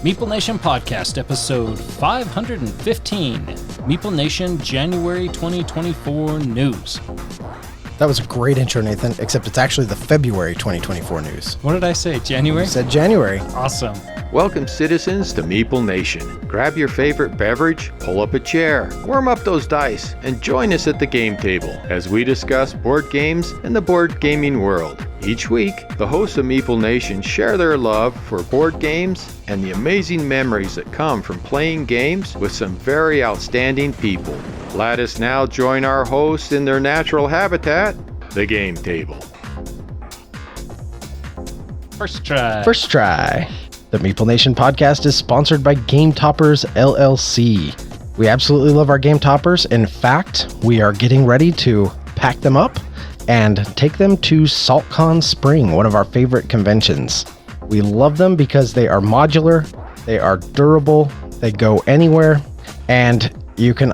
Meeple Nation Podcast, episode 515. Meeple Nation, January 2024 news. That was a great intro, Nathan, except it's actually the February 2024 news. What did I say, January? You said January. Awesome. Welcome, citizens, to Meeple Nation. Grab your favorite beverage, pull up a chair, warm up those dice, and join us at the game table as we discuss board games and the board gaming world. Each week, the hosts of Meeple Nation share their love for board games and the amazing memories that come from playing games with some very outstanding people. Let us now join our hosts in their natural habitat, the game table. First try. The Meeple Nation podcast is sponsored by Game Toppers LLC. We absolutely love our Game Toppers. In fact, we are getting ready to pack them up and take them to SaltCon Spring, one of our favorite conventions. We love them because they are modular, they are durable, they go anywhere, and they can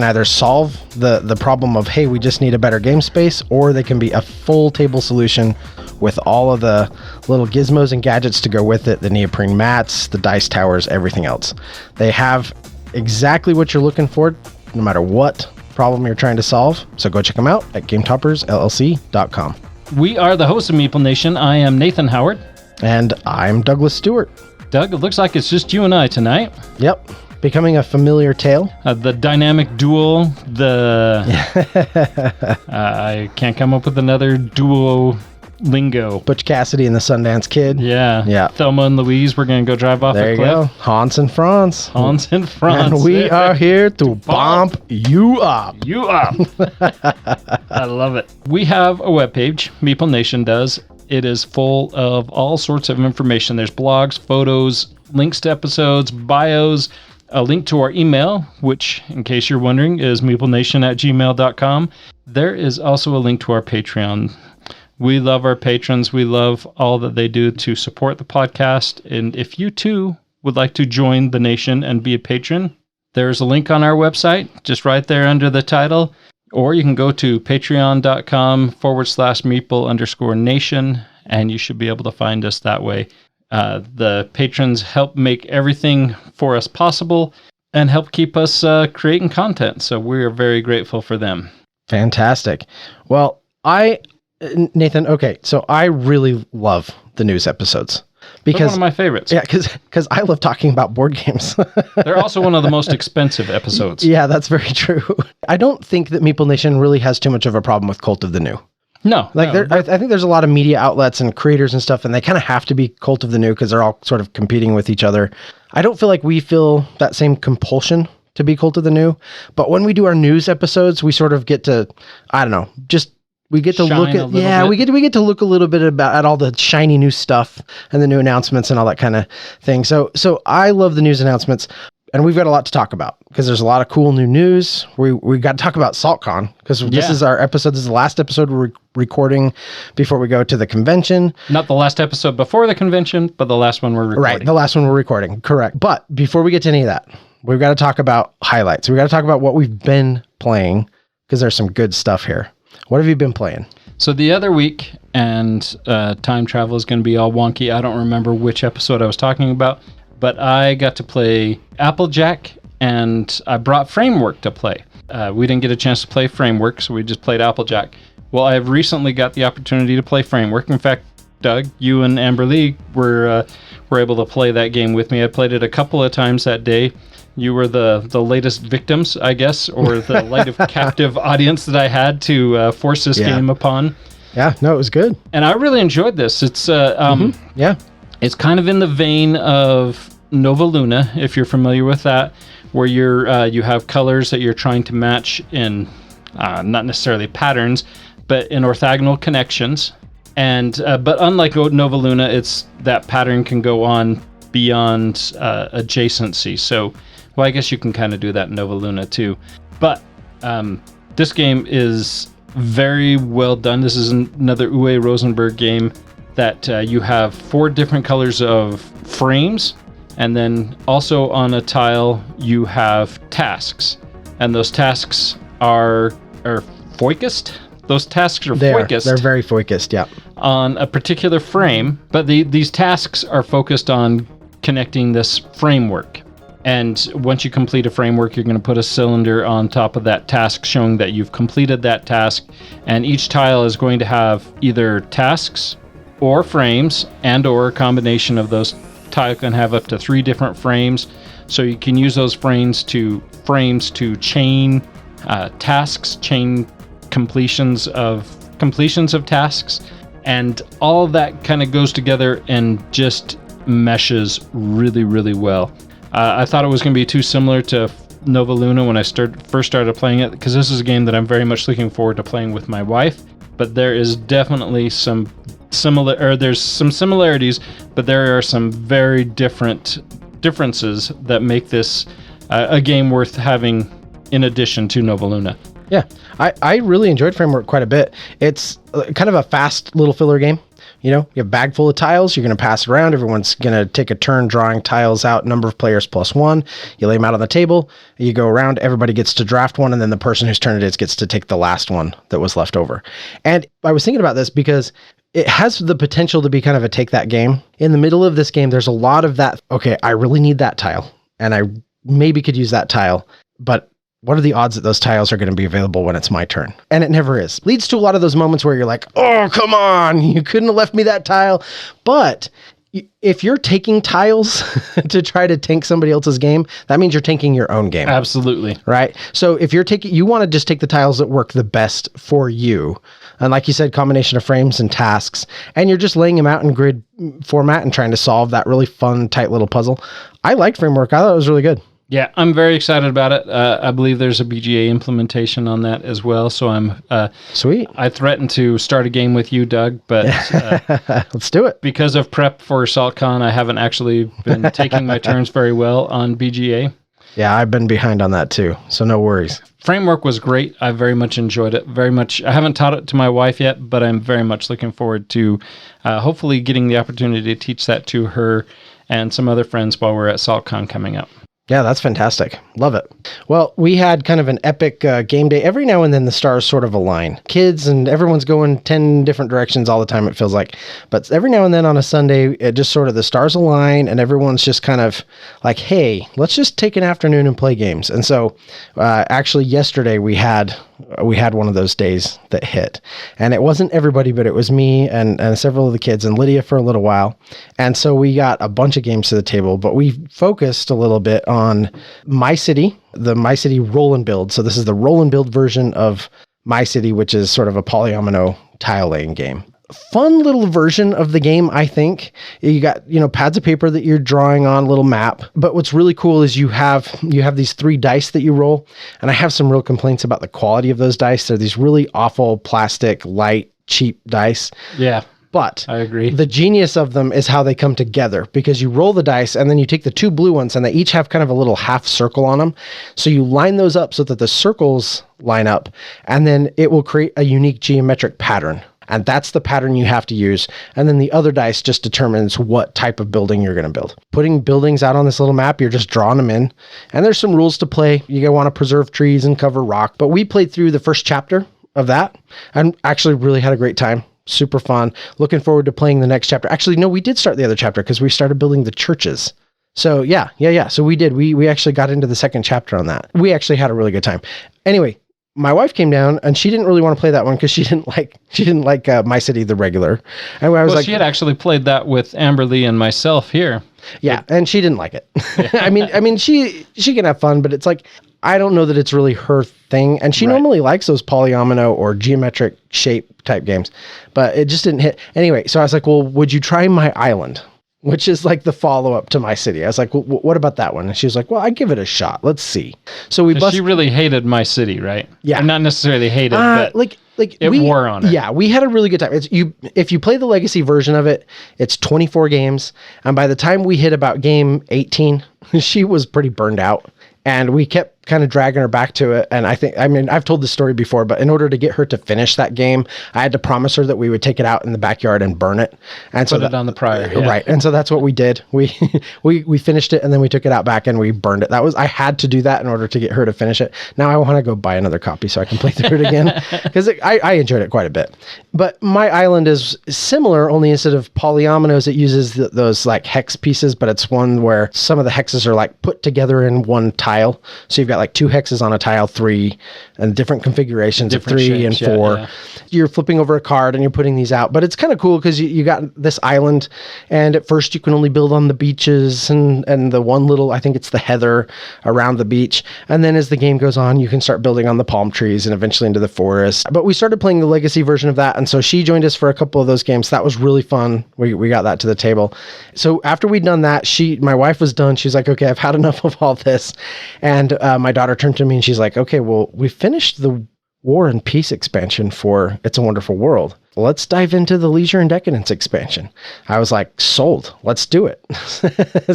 either solve the problem of, hey, we just need a better game space, or they can be a full table solution with all of the little gizmos and gadgets to go with it, the neoprene mats, the dice towers, everything else. They have exactly what you're looking for, no matter what problem you're trying to solve. So go check them out at GameToppersLLC.com. We are the hosts of Meeple Nation. I am Nathan Howard. And I'm Douglas Stewart. Doug, it looks like it's just you and I tonight. Yep. Becoming a familiar tale. The dynamic duel, I can't come up with another duo lingo. Butch Cassidy and the Sundance Kid. Yeah. Thelma and Louise, we're going to go drive off there a cliff. There you go. Hans and Franz. And we are here to bump you up. I love it. We have a webpage, Meeple Nation does. It is full of all sorts of information. There's blogs, photos, links to episodes, bios, a link to our email, which, in case you're wondering, is meeplenation@gmail.com. There is also a link to our Patreon. We love our patrons. We love all that they do to support the podcast. And if you too would like to join the nation and be a patron, there's a link on our website, just right there under the title. Or you can go to patreon.com/meeple_nation, and you should be able to find us that way. The patrons help make everything for us possible and help keep us creating content. So we are very grateful for them. Fantastic. Well, Nathan, okay, so I really love the news episodes. Because, they're one of my favorites. Yeah, because I love talking about board games. They're also one of the most expensive episodes. Yeah, that's very true. I don't think that Meeple Nation really has too much of a problem with Cult of the New. No. I think there's a lot of media outlets and creators and stuff, and they kind of have to be Cult of the New because they're all sort of competing with each other. I don't feel like we feel that same compulsion to be Cult of the New, but when we do our news episodes, we sort of get to, I don't know, we get to look at, we get to look a little bit at all the shiny new stuff and the new announcements and all that kind of thing. So I love the news announcements, and we've got a lot to talk about because there's a lot of cool new news. We got to talk about SaltCon because this is our episode. This is the last episode we're recording before we go to the convention. Not the last episode before the convention, but the last one we're recording. Right, the last one we're recording. Correct. But before we get to any of that, we've got to talk about highlights. We've got to talk about what we've been playing because there's some good stuff here. What have you been playing? So the other week, and time travel is going to be all wonky. I don't remember which episode I was talking about, but I got to play Applejack, and I brought Framework to play. We didn't get a chance to play Framework, so we just played Applejack. Well, I've recently got the opportunity to play Framework. In fact, Doug, you and Amber Lee were able to play that game with me. I played it a couple of times that day. You were the latest victims, I guess, or the light of captive audience that I had to force this game upon. Yeah, no, it was good. And I really enjoyed this. It's it's kind of in the vein of Nova Luna, if you're familiar with that, where you have colors that you're trying to match in not necessarily patterns, but in orthogonal connections. And but unlike Nova Luna, it's that pattern can go on beyond adjacency. So, well, I guess you can kind of do that in Nova Luna too. But this game is very well done. This is another Uwe Rosenberg game that you have 4 different colors of frames, and then also on a tile you have tasks, and those tasks are focused. Those tasks are focused. They're very focused, yeah. On a particular frame, but these tasks are focused on connecting this framework. And once you complete a framework, you're going to put a cylinder on top of that task showing that you've completed that task. And each tile is going to have either tasks or frames, and or a combination of those. Tile can have up to 3 different frames. So you can use those frames to chain tasks, chain completions of tasks. And all of that kind of goes together and just meshes really, really well. I thought it was going to be too similar to Nova Luna when I first started playing it, because this is a game that I'm very much looking forward to playing with my wife. But there is definitely some similarities, but there are some very differences that make this a game worth having in addition to Nova Luna. Yeah, I really enjoyed Framework quite a bit. It's kind of a fast little filler game. You know, you have a bag full of tiles, you're going to pass it around, everyone's going to take a turn drawing tiles out, number of players +1, you lay them out on the table, you go around, everybody gets to draft one, and then the person whose turn it is gets to take the last one that was left over. And I was thinking about this because it has the potential to be kind of a take that game. In the middle of this game, there's a lot of that, okay, I really need that tile, and I maybe could use that tile, but what are the odds that those tiles are going to be available when it's my turn? And it never is. Leads to a lot of those moments where you're like, oh, come on, you couldn't have left me that tile. But if you're taking tiles to try to tank somebody else's game, that means you're tanking your own game. Absolutely. Right? So if you're taking, you want to just take the tiles that work the best for you. And like you said, combination of frames and tasks, and you're just laying them out in grid format and trying to solve that really fun, tight little puzzle. I liked Framework. I thought it was really good. Yeah, I'm very excited about it. I believe there's a BGA implementation on that as well. So I'm sweet. I threatened to start a game with you, Doug, but let's do it. Because of prep for SaltCon, I haven't actually been taking my turns very well on BGA. Yeah, I've been behind on that too, so no worries. Framework was great. I very much enjoyed it. Very much. I haven't taught it to my wife yet, but I'm very much looking forward to hopefully getting the opportunity to teach that to her and some other friends while we're at SaltCon coming up. Yeah, that's fantastic. Love it. Well, we had kind of an epic game day. Every now and then the stars sort of align. Kids and everyone's going 10 different directions all the time, it feels like. But every now and then on a Sunday, it just sort of the stars align and everyone's just kind of like, hey, let's just take an afternoon and play games. And so actually yesterday we had one of those days that hit. And it wasn't everybody, but it was me and several of the kids and Lydia for a little while. And so we got a bunch of games to the table, but we focused a little bit on My City, the My City roll and build. So this is the roll and build version of My City, which is sort of a polyomino tile laying game. Fun little version of the game, I think. You got, pads of paper that you're drawing on, little map. But what's really cool is you have these 3 dice that you roll. And I have some real complaints about the quality of those dice. They're these really awful plastic, light, cheap dice. Yeah. But I agree. The genius of them is how they come together, because you roll the dice and then you take the 2 blue ones and they each have kind of a little half circle on them. So you line those up so that the circles line up, and then it will create a unique geometric pattern. And that's the pattern you have to use. And then the other dice just determines what type of building you're going to build. Putting buildings out on this little map, you're just drawing them in. And there's some rules to play. You want to preserve trees and cover rock. But we played through the first chapter of that and actually really had a great time. Super fun. Looking forward to playing the next chapter. Actually, no, we did start the other chapter because we started building the churches. So yeah. So we did. We actually got into the second chapter on that. We actually had a really good time. Anyway, my wife came down and she didn't really want to play that one because she didn't like My City, the regular. And I was like, she had actually played that with Amberly and myself here. Yeah, and she didn't like it. I mean, she can have fun, but it's like, I don't know that it's really her thing. And she normally likes those polyomino or geometric shape type games, but it just didn't hit. Anyway, so I was like, well, would you try My Island? Which is like the follow-up to My City. I was like, well, what about that one? And she was like, well, I'd give it a shot. Let's see. So she really hated My City, right? Yeah. Or not necessarily hated, but it wore on her. Yeah, we had a really good time. If you play the legacy version of it, it's 24 games. And by the time we hit about game 18, she was pretty burned out. And we kept kind of dragging her back to it. And I've told this story before, but in order to get her to finish that game, I had to promise her that we would take it out in the backyard and burn it. And put it on the prior. Yeah. Right. And so that's what we did. We finished it and then we took it out back and we burned it. I had to do that in order to get her to finish it. Now I want to go buy another copy so I can play through it again because I enjoyed it quite a bit. But my island is similar, only instead of polyominoes, it uses those like hex pieces, but it's one where some of the hexes are like put together in one tile. So you've got like 2 hexes on a tile, 3, and different configurations of 3 shapes, and 4. Yeah. You're flipping over a card and you're putting these out, but it's kind of cool because you got this island, and at first you can only build on the beaches and the one little, I think it's the heather around the beach. And then as the game goes on, you can start building on the palm trees and eventually into the forest. But we started playing the legacy version of that. And so she joined us for a couple of those games. That was really fun. We got that to the table. So after we'd done that, my wife was done. She's like, okay, I've had enough of all this. And my daughter turned to me and she's like, okay, well, we finished the War and Peace expansion for It's a Wonderful World. Let's dive into the Leisure and Decadence expansion. I was like, sold. Let's do it.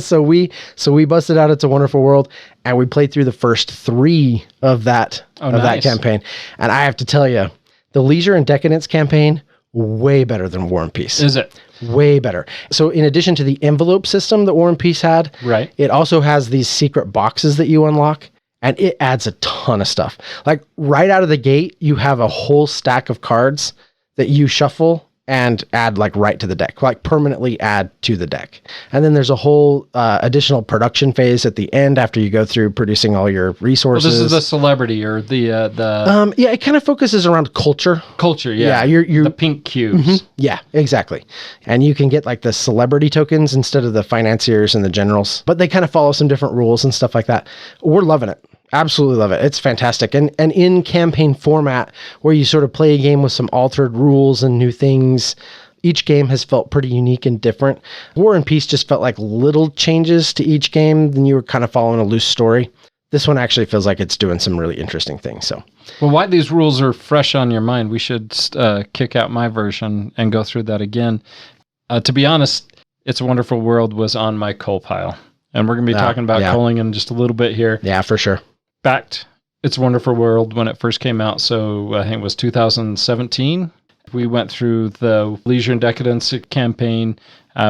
So we busted out It's a Wonderful World and we played through the first 3 of that that campaign. And I have to tell you, the Leisure and Decadence campaign, way better than War and Peace. Is it? Way better. So in addition to the envelope system that War and Peace had, right, it also has these secret boxes that you unlock. And it adds a ton of stuff. Like right out of the gate, you have a whole stack of cards that you shuffle and add like right to the deck, like permanently add to the deck. And then there's a whole additional production phase at the end after you go through producing all your resources. Well, this is the celebrity or the yeah, it kind of focuses around culture. Culture, yeah. Yeah, you're the pink cubes. Mm-hmm, yeah, exactly. And you can get like the celebrity tokens instead of the financiers and the generals. But they kind of follow some different rules and stuff like that. We're loving it. Absolutely love it. It's fantastic. And in campaign format, where you sort of play a game with some altered rules and new things, each game has felt pretty unique and different. War and Peace just felt like little changes to each game, then you were kind of following a loose story. This one actually feels like it's doing some really interesting things. So, well, why these rules are fresh on your mind, we should kick out my version and go through that again. To be honest, It's a Wonderful World was on my coal pile. And we're going to be talking about culling in just a little bit here. Yeah, for sure. Backed It's a Wonderful World when it first came out, so I think it was 2017. We went through the Leisure and Decadence campaign.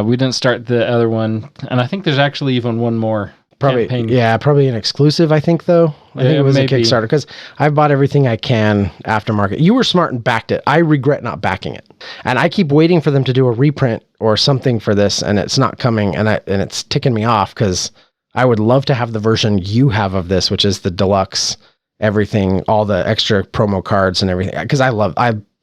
We didn't start the other one, and I think there's actually even one more campaign. Yeah, probably an exclusive, I think, though. I think it was maybe a Kickstarter, because I've bought everything I can aftermarket. You were smart and backed it. I regret not backing it. And I keep waiting for them to do a reprint or something for this, and it's not coming, and it's ticking me off, because I would love to have the version you have of this, which is the deluxe, everything, all the extra promo cards and everything, because I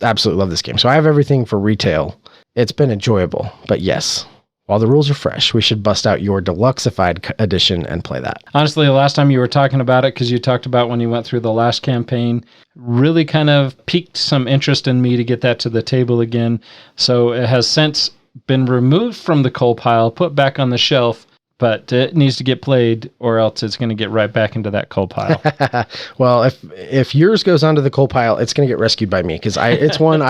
absolutely love this game. So I have everything for retail. It's been enjoyable, but yes, while the rules are fresh, we should bust out your deluxeified edition and play that. Honestly, the last time you were talking about it, because you talked about when you went through the last campaign, really kind of piqued some interest in me to get that to the table again. So it has since been removed from the coal pile, put back on the shelf, but it needs to get played, or else it's going to get right back into that coal pile. Well, if yours goes onto the coal pile, it's going to get rescued by me, because it's one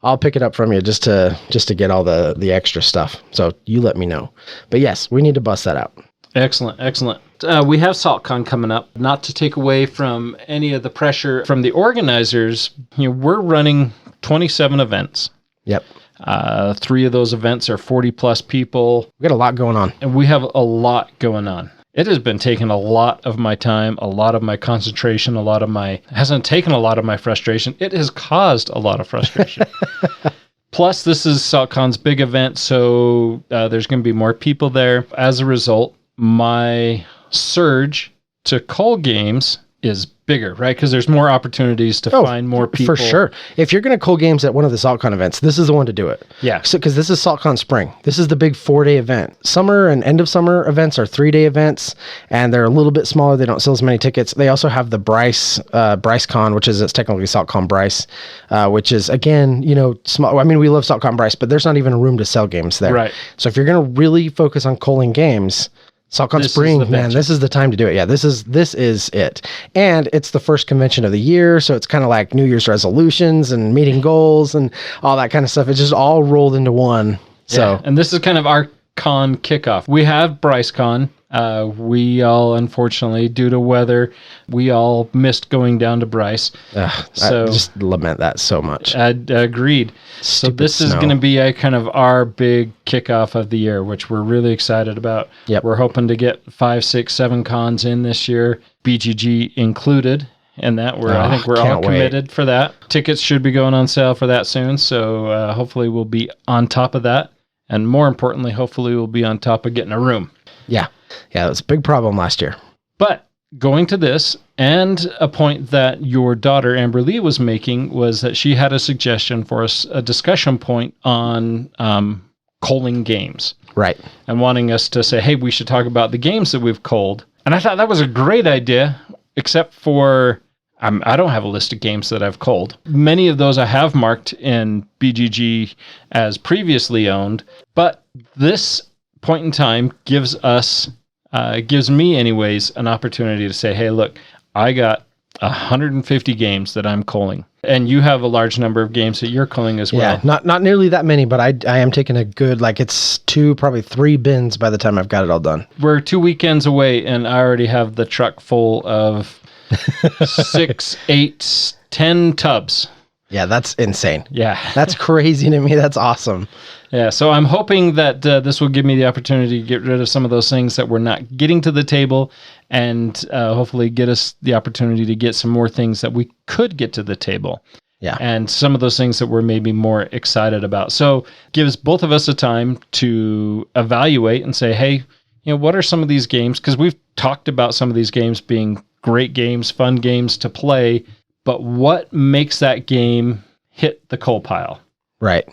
I'll pick it up from you just to get all the extra stuff. So you let me know. But yes, we need to bust that out. Excellent. We have SaltCon coming up. Not to take away from any of the pressure from the organizers, we're running 27 events. Yep. 3 of those events are 40 plus people. We got a lot going on. And we have a lot going on. It has been taking a lot of my time, a lot of my concentration, it hasn't taken a lot of my frustration. It has caused a lot of frustration. Plus, this is SaltCon's big event, so there's going to be more people there. As a result, my surge to call games is bigger, right? Because there's more opportunities to find more people. For sure. If you're going to cull games at one of the SaltCon events, this is the one to do it. Yeah. So, because this is SaltCon Spring. This is the big 4-day event. Summer and end of summer events are 3-day events, and they're a little bit smaller. They don't sell as many tickets. They also have the BryceCon, which is, it's technically SaltCon Bryce, which is, again, small. I mean, we love SaltCon Bryce, but there's not even a room to sell games there. Right. So if you're going to really focus on culling games, SaltCon Spring, man, this is the time to do it. Yeah, this is it. And it's the first convention of the year, so it's kind of like New Year's resolutions and meeting goals and all that kind of stuff. It's just all rolled into one. So, and this is kind of our Con kickoff. We have BryceCon. We all, unfortunately, due to weather, we all missed going down to Bryce. So I just lament that so much. Agreed. So this is going to be a kind of our big kickoff of the year, which we're really excited about. Yep. We're hoping to get 5, 6, 7 cons in this year, BGG included. And that I think we're all committed for that. Tickets should be going on sale for that soon. So hopefully we'll be on top of that. And more importantly, hopefully we'll be on top of getting a room. Yeah. Yeah, that was a big problem last year. But going to this, and a point that your daughter, Amber Lee, was making was that she had a suggestion for us, a discussion point on culling games. Right. And wanting us to say, hey, we should talk about the games that we've culled. And I thought that was a great idea, except for I don't have a list of games that I've culled. Many of those I have marked in BGG as previously owned, but this point in time gives me anyways an opportunity to say, hey, look, I got 150 games that I'm culling, and you have a large number of games that you're culling as well. Yeah, not nearly that many, but I am taking a good, it's 2, probably 3 bins by the time I've got it all done. We're 2 weekends away, and I already have the truck full of 6, 8, 10 tubs. Yeah, that's insane. Yeah. That's crazy to me. That's awesome. Yeah, so I'm hoping that this will give me the opportunity to get rid of some of those things that we're not getting to the table, and hopefully get us the opportunity to get some more things that we could get to the table. Yeah. And some of those things that we're maybe more excited about. So gives both of us a time to evaluate and say, hey, what are some of these games? Because we've talked about some of these games being great games, fun games to play, but what makes that game hit the coal pile? Right.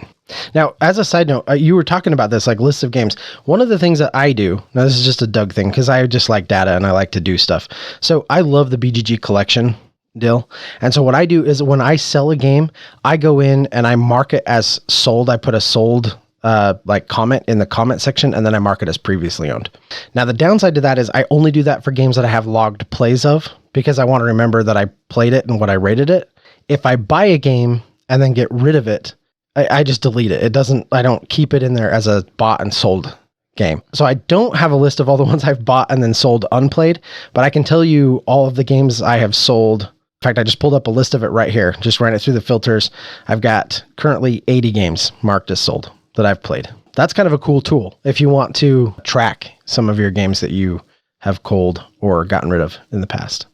Now, as a side note, you were talking about this, lists of games. One of the things that I do, now this is just a Doug thing, because I just like data and I like to do stuff. So I love the BGG collection deal. And so what I do is when I sell a game, I go in and I mark it as sold. I put a sold comment in the comment section, and then I mark it as previously owned. Now, the downside to that is I only do that for games that I have logged plays of, because I want to remember that I played it and what I rated it. If I buy a game and then get rid of it, I just delete it. I don't keep it in there as a bought and sold game. So I don't have a list of all the ones I've bought and then sold unplayed, but I can tell you all of the games I have sold. In fact, I just pulled up a list of it right here. Just ran it through the filters. I've got currently 80 games marked as sold that I've played. That's kind of a cool tool if you want to track some of your games that you have culled or gotten rid of in the past.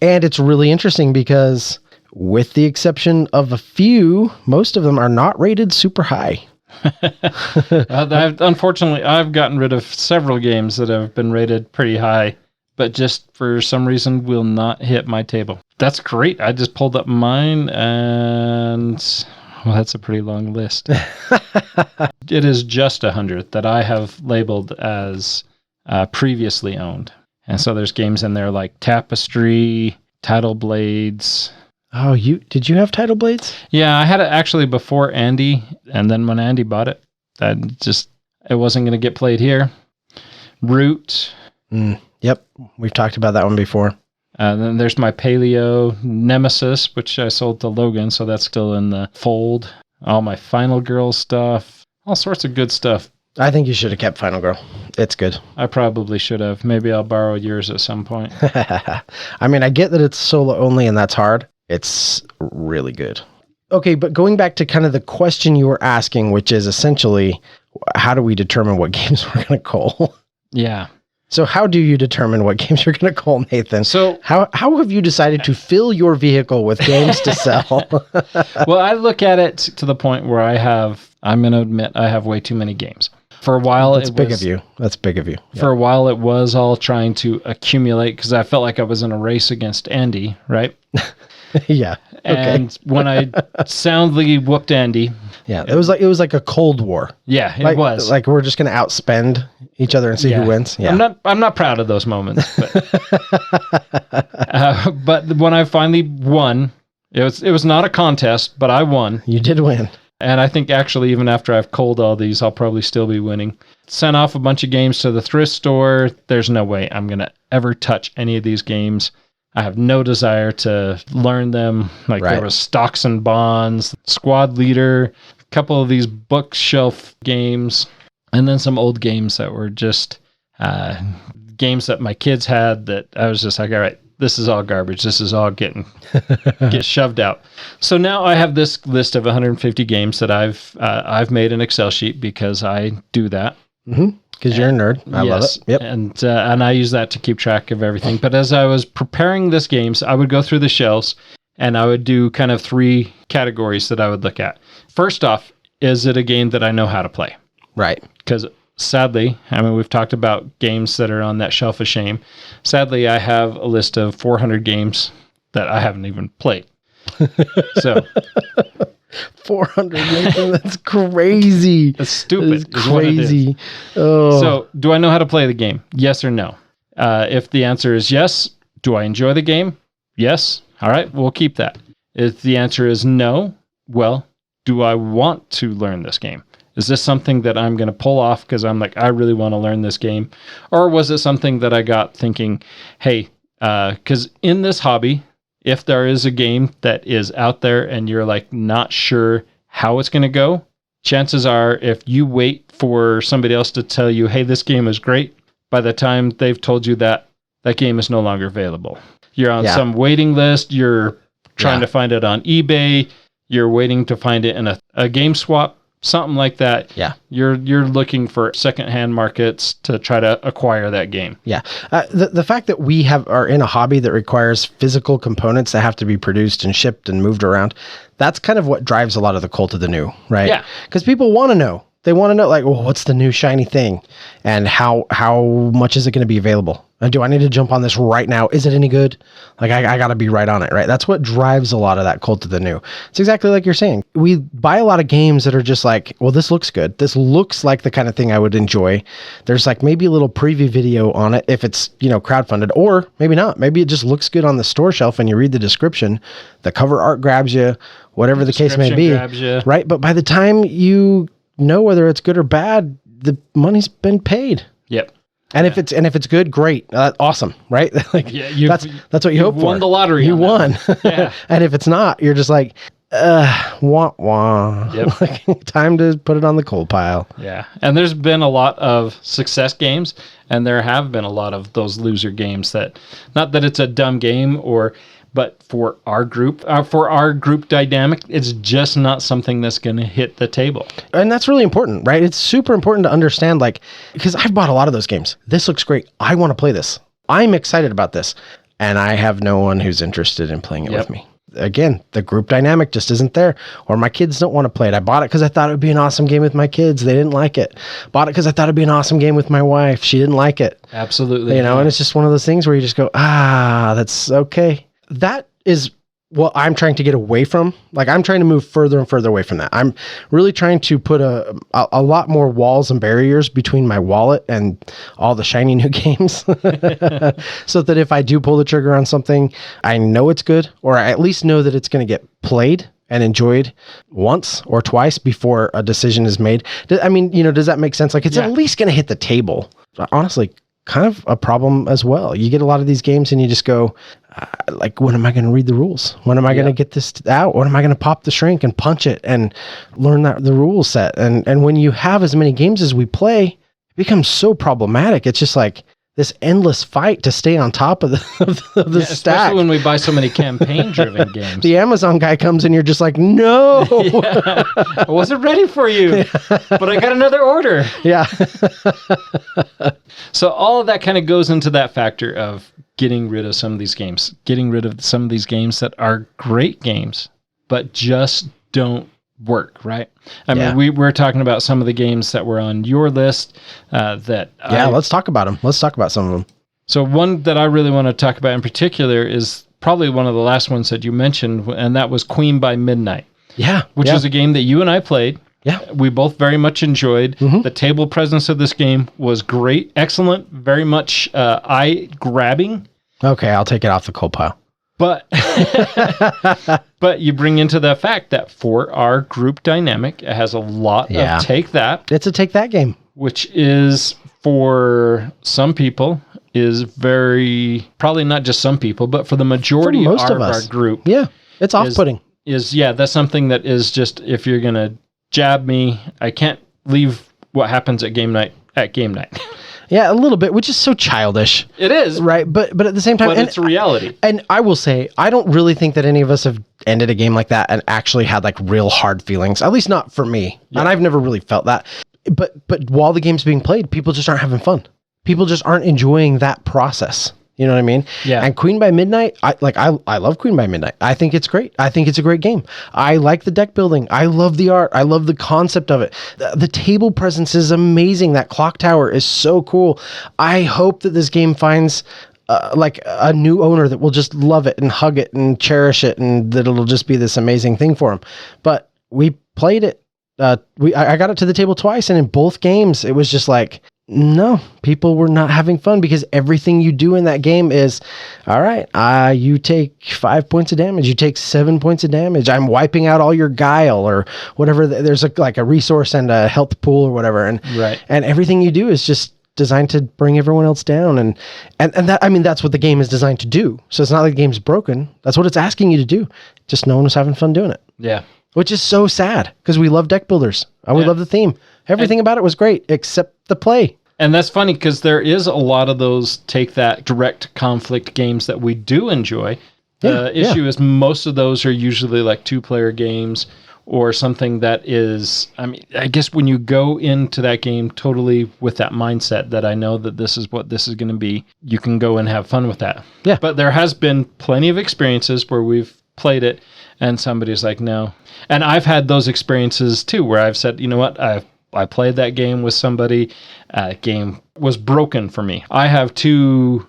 And it's really interesting because, with the exception of a few, most of them are not rated super high. Unfortunately, I've gotten rid of several games that have been rated pretty high, but just for some reason will not hit my table. That's great. I just pulled up mine, and that's a pretty long list. It is just 100 that I have labeled as previously owned. And so there's games in there like Tapestry, Tidal Blades. Oh, did you have Tidal Blades? Yeah, I had it actually before Andy, and then when Andy bought it, it wasn't going to get played here. Root. Yep, we've talked about that one before. Then there's my Paleo Nemesis, which I sold to Logan, so that's still in the fold. All my Final Girl stuff, all sorts of good stuff. I think you should have kept Final Girl. It's good. I probably should have. Maybe I'll borrow yours at some point. I mean, I get that it's solo only and that's hard. It's really good. Okay, but going back to kind of the question you were asking, which is essentially, how do we determine what games we're going to cull? Yeah. So how do you determine what games you're going to cull, Nathan? So how have you decided to fill your vehicle with games to sell? Well, I look at it to the point where I'm going to admit I have way too many games. For a while, That's big of you. That's big of you. For a while, it was all trying to accumulate because I felt like I was in a race against Andy, right? Yeah. Okay. And when I soundly whooped Andy. Yeah, it was like a Cold War. Yeah, it was. Like we're just going to outspend each other and see who wins. Yeah. I'm not proud of those moments. But when I finally won, it was not a contest, but I won. You did win. And I think actually even after I've culled all these, I'll probably still be winning. Sent off a bunch of games to the thrift store. There's no way I'm going to ever touch any of these games. I have no desire to learn them. There was Stocks and Bonds, Squad Leader, a couple of these bookshelf games. And then some old games that were just games that my kids had that I was just like, all right, this is all garbage. This is all get shoved out. So now I have this list of 150 games that I've made an Excel sheet because I do that. Because you're a nerd. I love it. Yep. And I use that to keep track of everything. But as I was preparing this games, I would go through the shelves and I would do kind of 3 categories that I would look at. First off, is it a game that I know how to play? Right. Because sadly, I mean, we've talked about games that are on that shelf of shame. Sadly, I have a list of 400 games that I haven't even played. So 400, Nathan, that's crazy. That's stupid. That's crazy. Oh. So do I know how to play the game? Yes or no? If the answer is yes, do I enjoy the game? Yes. All right, we'll keep that. If the answer is no, well, do I want to learn this game? Is this something that I'm going to pull off because I'm like, I really want to learn this game? Or was it something that I got thinking, hey, because in this hobby, if there is a game that is out there and you're like not sure how it's going to go, chances are if you wait for somebody else to tell you, hey, this game is great, by the time they've told you that, that game is no longer available. You're on some waiting list. You're trying to find it on eBay. You're waiting to find it in a game swap, something like that. Yeah. You're looking for secondhand markets to try to acquire that game. Yeah. The fact that we are in a hobby that requires physical components that have to be produced and shipped and moved around, that's kind of what drives a lot of the cult of the new, right? Yeah. Because people want to know. They want to know, like, well, what's the new shiny thing? And how much is it going to be available? And do I need to jump on this right now? Is it any good? Like, I got to be right on it, right? That's what drives a lot of that cult of the new. It's exactly like you're saying. We buy a lot of games that are just like, well, this looks good. This looks like the kind of thing I would enjoy. There's like maybe a little preview video on it if it's, crowdfunded, or maybe not. Maybe it just looks good on the store shelf and you read the description. The cover art grabs you, whatever the case may be. Right? But by the time you know whether it's good or bad, the money's been paid. Yep. And if it's good, great, awesome, right? Like that's what you hope for. You won the lottery. You won. Yeah. And if it's not, you're just like, wah wah. Yep. Like, time to put it on the coal pile. Yeah. And there's been a lot of success games, and there have been a lot of those loser games that, not that it's a dumb game but for our group dynamic, it's just not something that's going to hit the table. And that's really important, right? It's super important to understand, like, because I've bought a lot of those games. This looks great. I want to play this. I'm excited about this. And I have no one who's interested in playing it with me. Again, the group dynamic just isn't there. Or my kids don't want to play it. I bought it because I thought it would be an awesome game with my kids. They didn't like it. Bought it because I thought it'd be an awesome game with my wife. She didn't like it. Absolutely. And it's just one of those things where you just go, that's okay. That is what I'm trying to get away from. Like, I'm trying to move further and further away from that. I'm really trying to put a lot more walls and barriers between my wallet and all the shiny new games so that if I do pull the trigger on something, I know it's good, or I at least know that it's going to get played and enjoyed once or twice before a decision is made. I mean, does that make sense? Like, it's at least going to hit the table. Honestly, kind of a problem as well. You get a lot of these games and you just go, like, when am I going to read the rules? When am I going to get this out? When am I going to pop the shrink and punch it and learn the rule set? And when you have as many games as we play, it becomes so problematic. It's just like this endless fight to stay on top of the stack. Especially when we buy so many campaign-driven games. The Amazon guy comes and you're just like, no. I wasn't ready for you, but I got another order. Yeah. So all of that kind of goes into that factor of getting rid of some of these games, that are great games, but just don't work, right? I mean, we're talking about some of the games that were on your list let's talk about them. Let's talk about some of them. So one that I really want to talk about in particular is probably one of the last ones that you mentioned, and that was Queen by Midnight. Yeah. Which is a game that you and I played. Yeah. We both very much enjoyed. The table presence of this game was great, excellent, very much eye-grabbing. Okay, I'll take it off the coal pile. But but you bring into the fact that for our group dynamic, it has a lot of take that. It's a take that game. Which is, for some people, is very, probably not just some people, but for the majority of our group. Yeah, it's off-putting. That's something that is just, if you're going to jab me, I can't leave what happens at game night. Yeah, a little bit, which is so childish. It is. Right, but at the same time... But it's a reality. And I will say, I don't really think that any of us have ended a game like that and actually had like real hard feelings, at least not for me. Yeah. And I've never really felt that. But while the game's being played, people just aren't having fun. People just aren't enjoying that process. You know what I mean? Yeah. And Queen by Midnight, I love Queen by Midnight. I think it's great. I think it's a great game. I like the deck building. I love the art. I love the concept of it. The table presence is amazing. That clock tower is so cool. I hope that this game finds like a new owner that will just love it and hug it and cherish it, and that it'll just be this amazing thing for them. But we played it. I got it to the table twice, and in both games, it was just like, no, people were not having fun, because everything you do in that game is, all right, you take 5 points of damage, you take 7 points of damage, I'm wiping out all your guile or whatever. There's like a resource and a health pool or whatever. And everything you do is just designed to bring everyone else down. And that, I mean, that's what the game is designed to do. So it's not like the game's broken. That's what it's asking you to do. Just no one was having fun doing it. Yeah. Which is so sad, because we love deck builders and we love the theme. Everything about it was great except the play. And that's funny, because there is a lot of those take that direct conflict games that we do enjoy. The issue is most of those are usually like 2-player games or something that is, I mean, I guess when you go into that game totally with that mindset that I know that this is what this is going to be, you can go and have fun with that. Yeah. But there has been plenty of experiences where we've played it and somebody's like, no. And I've had those experiences too, where I've said, you know what, I played that game with somebody. Game was broken for me. I have too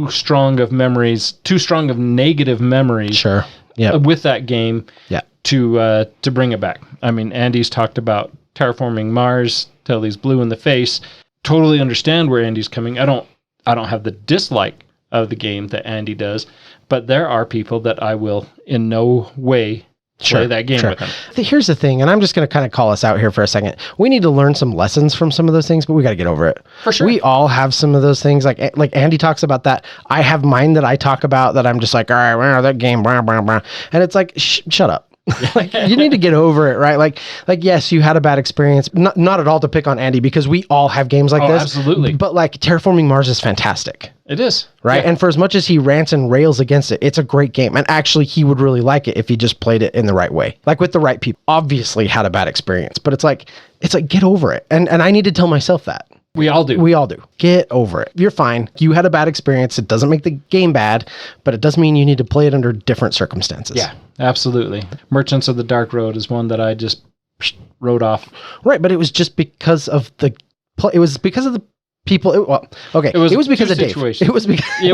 strong of negative memories. Sure. Yeah. With that game. Yeah. To bring it back. I mean, Andy's talked about terraforming Mars till he's blue in the face. Totally understand where Andy's coming. I don't have the dislike of the game that Andy does, but there are people that I will in no way play that game with them. Here's the thing, and I'm just going to kind of call us out here for a second. We need to learn some lessons from some of those things, but we got to get over it. For sure. We all have some of those things. Like Andy talks about that. I have mine that I talk about that I'm just like, all right, well, that game, blah, blah, blah. And it's like, shut up. Like, you need to get over it, right? Like yes, you had a bad experience. Not at all to pick on Andy, because we all have games like this. Absolutely. But like Terraforming Mars is fantastic. It is. Right? Yeah. And for as much as he rants and rails against it, it's a great game. And actually, he would really like it if he just played it in the right way. Like with the right people. Obviously had a bad experience, but it's like, get over it. And I need to tell myself that. We all do. We all do. Get over it. You're fine. You had a bad experience. It doesn't make the game bad, but it does mean you need to play it under different circumstances. Yeah, absolutely. Merchants of the Dark Road is one that I just wrote off. Right, but it was just because of the people. It was because of Dave. It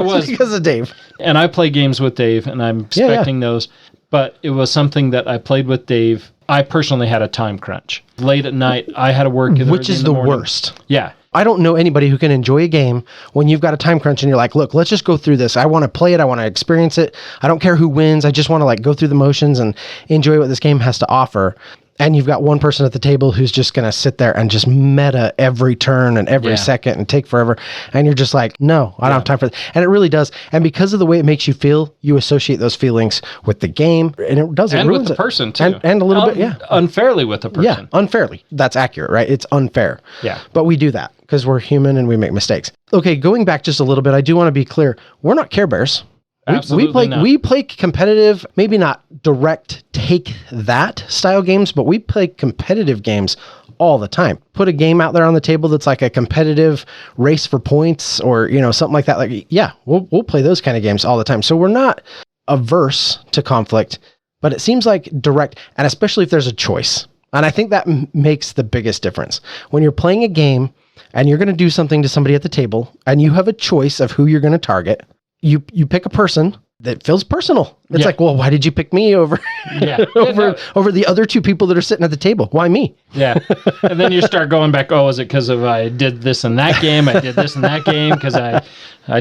was because of Dave. And I play games with Dave, and I'm expecting those. But it was something that I played with Dave. I personally had a time crunch. Late at night, I had to work. Which is the worst. Yeah. I don't know anybody who can enjoy a game when you've got a time crunch and you're like, look, let's just go through this. I want to play it. I want to experience it. I don't care who wins. I just want to like go through the motions and enjoy what this game has to offer. And you've got one person at the table who's just going to sit there and just meta every turn and every second and take forever. And you're just like, no, I don't have time for that. And it really does. And because of the way it makes you feel, you associate those feelings with the game. And it does. And with the person, too. And a little bit, unfairly with the person. Yeah, unfairly. That's accurate, right? It's unfair. Yeah. But we do that because we're human and we make mistakes. Okay, going back just a little bit, I do want to be clear. We're not Care Bears. We play competitive, maybe not direct take that style games, but we play competitive games all the time. Put a game out there on the table that's like a competitive race for points or, something like that. Like, yeah, we'll play those kind of games all the time. So we're not averse to conflict, but it seems like direct, and especially if there's a choice. And I think that makes the biggest difference. When you're playing a game and you're going to do something to somebody at the table and you have a choice of who you're going to target, you pick a person that feels personal. It's like, well, why did you pick me over over the other two people that are sitting at the table? Why me? Yeah. And then you start going back, is it because of I did this in that game? I did this in that game because I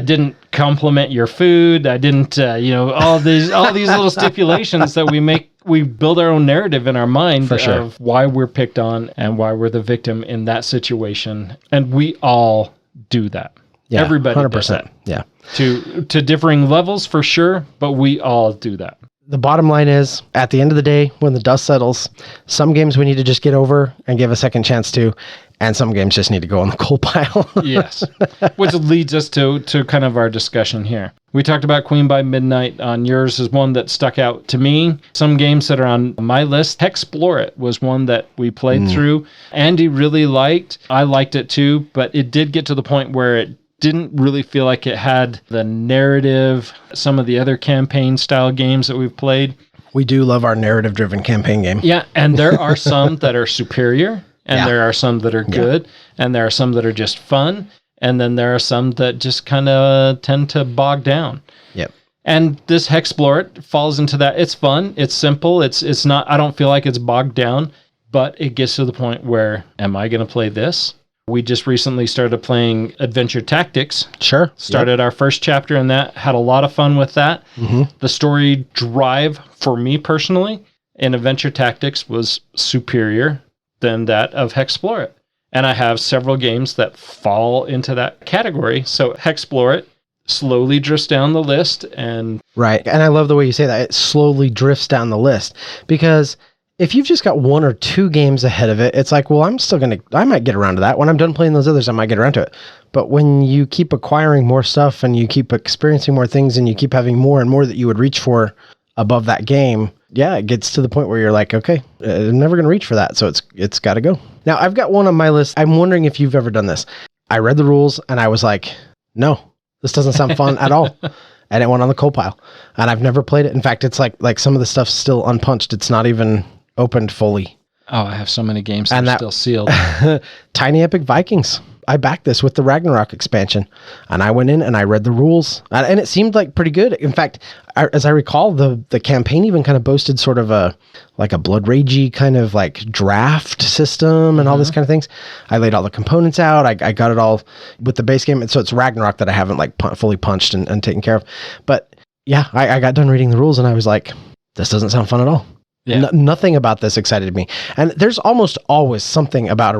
didn't compliment your food. I didn't, all these little stipulations that we make. We build our own narrative in our mind of why we're picked on and why we're the victim in that situation. And we all do that. Yeah, everybody 100%. Does that. Yeah. To differing levels for sure, but we all do that. The bottom line is, at the end of the day, when the dust settles, some games we need to just get over and give a second chance to, And some games just need to go on the coal pile. Yes. Which leads us to kind of our discussion here. We talked about Queen by Midnight. On yours is one that stuck out to me. Some games that are on my list. Hexplore It was one that we played through. Andy really liked. I liked it too, but it did get to the point where it didn't really feel like it had the narrative, some of the other campaign style games that we've played. We do love our narrative-driven campaign game. Yeah, and there are some that are superior. And there are some that are good, and there are some that are just fun, and then there are some that just kind of tend to bog down. Yep. And this Hexplore It falls into that. It's fun. It's simple. It's not. I don't feel like it's bogged down, but it gets to the point where, am I going to play this? We just recently started playing Adventure Tactics. Sure. Started our first chapter in that. Had a lot of fun with that. The story drive for me personally in Adventure Tactics was superior than that of Hexplore It. And I have several games that fall into that category. So Hexplore It slowly drifts down the list. And right. And I love the way you say that. It slowly drifts down the list. Because if you've just got 1 or 2 games ahead of it, it's like, well, I might get around to that. When I'm done playing those others, I might get around to it. But when you keep acquiring more stuff and you keep experiencing more things and you keep having more and more that you would reach for above that game, yeah, it gets to the point where you're like, okay, I'm never going to reach for that. So it's got to go. Now, I've got one on my list. I'm wondering if you've ever done this. I read the rules and I was like, no, this doesn't sound fun at all. And it went on the coal pile. And I've never played it. In fact, it's like some of the stuff's still unpunched. It's not even opened fully. Oh, I have so many games that are still sealed. Tiny Epic Vikings. I backed this with the Ragnarok expansion, and I went in and I read the rules, and it seemed like pretty good. In fact, as I recall, the campaign even kind of boasted sort of a Blood Ragey kind of like draft system and all this kind of things. I laid all the components out. I got it all with the base game, and so it's Ragnarok that I haven't like fully punched and taken care of. But yeah, I got done reading the rules, and I was like, this doesn't sound fun at all. Yeah. Nothing about this excited me. And there's almost always something about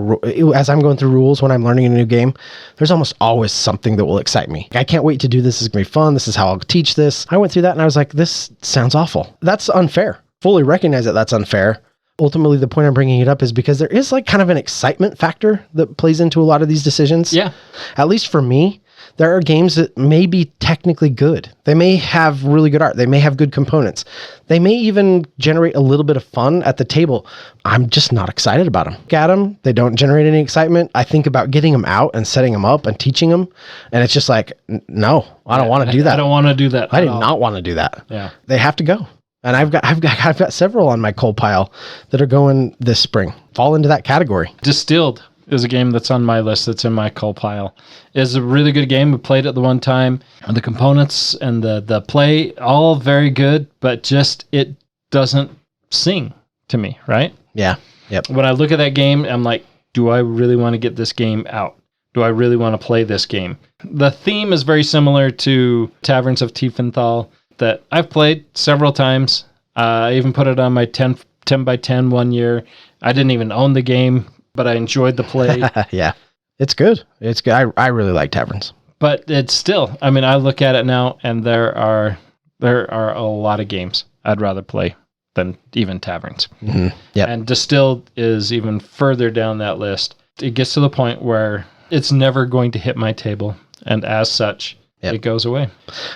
as I'm going through rules when I'm learning a new game, there's almost always something that will excite me. I can't wait to do this. This is going to be fun. This is how I'll teach this. I went through that and I was like, this sounds awful. That's unfair. Fully recognize that that's unfair. Ultimately, the point I'm bringing it up is because there is like kind of an excitement factor that plays into a lot of these decisions. Yeah. At least for me, there are games that may be technically good. They may have really good art. They may have good components. They may even generate a little bit of fun at the table. I'm just not excited about them. Look at them. They don't generate any excitement. I think about getting them out and setting them up and teaching them. And it's just like, no, I don't want to do that. I don't want to do that. I did not want to do that. Yeah. They have to go. And I've got several on my coal pile that are going this spring. Fall into that category. Distilled is a game that's on my list that's in my coal pile. It's a really good game. We played it the one time. And the components and the play, all very good, but just it doesn't sing to me, right? Yeah. Yep. When I look at that game, I'm like, do I really want to get this game out? Do I really want to play this game? The theme is very similar to Taverns of Tiefenthal that I've played several times. I even put it on my 10 by 10 one year. I didn't even own the game, but I enjoyed the play. Yeah, it's good. It's good. I really like Taverns. But it's still, I mean, I look at it now and there are a lot of games I'd rather play than even Taverns. Mm-hmm. Yeah. And Distilled is even further down that list. It gets to the point where it's never going to hit my table. And as such, it goes away.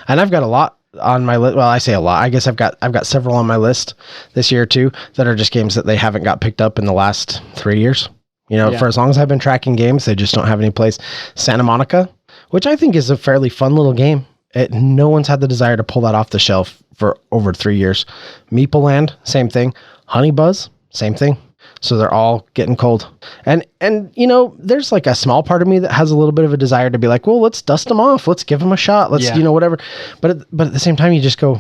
And I've got a lot on my list. Well, I say a lot. I guess I've got several on my list this year too that are just games that they haven't got picked up in the last 3 years. You know, for as long as I've been tracking games, they just don't have any place. Santa Monica, which I think is a fairly fun little game. No one's had the desire to pull that off the shelf for over 3 years. Meeple Land, same thing. Honey Buzz, same thing. So they're all getting cold. And you know, there's like a small part of me that has a little bit of a desire to be like, well, let's dust them off. Let's give them a shot. Let's, whatever. But at the same time, you just go,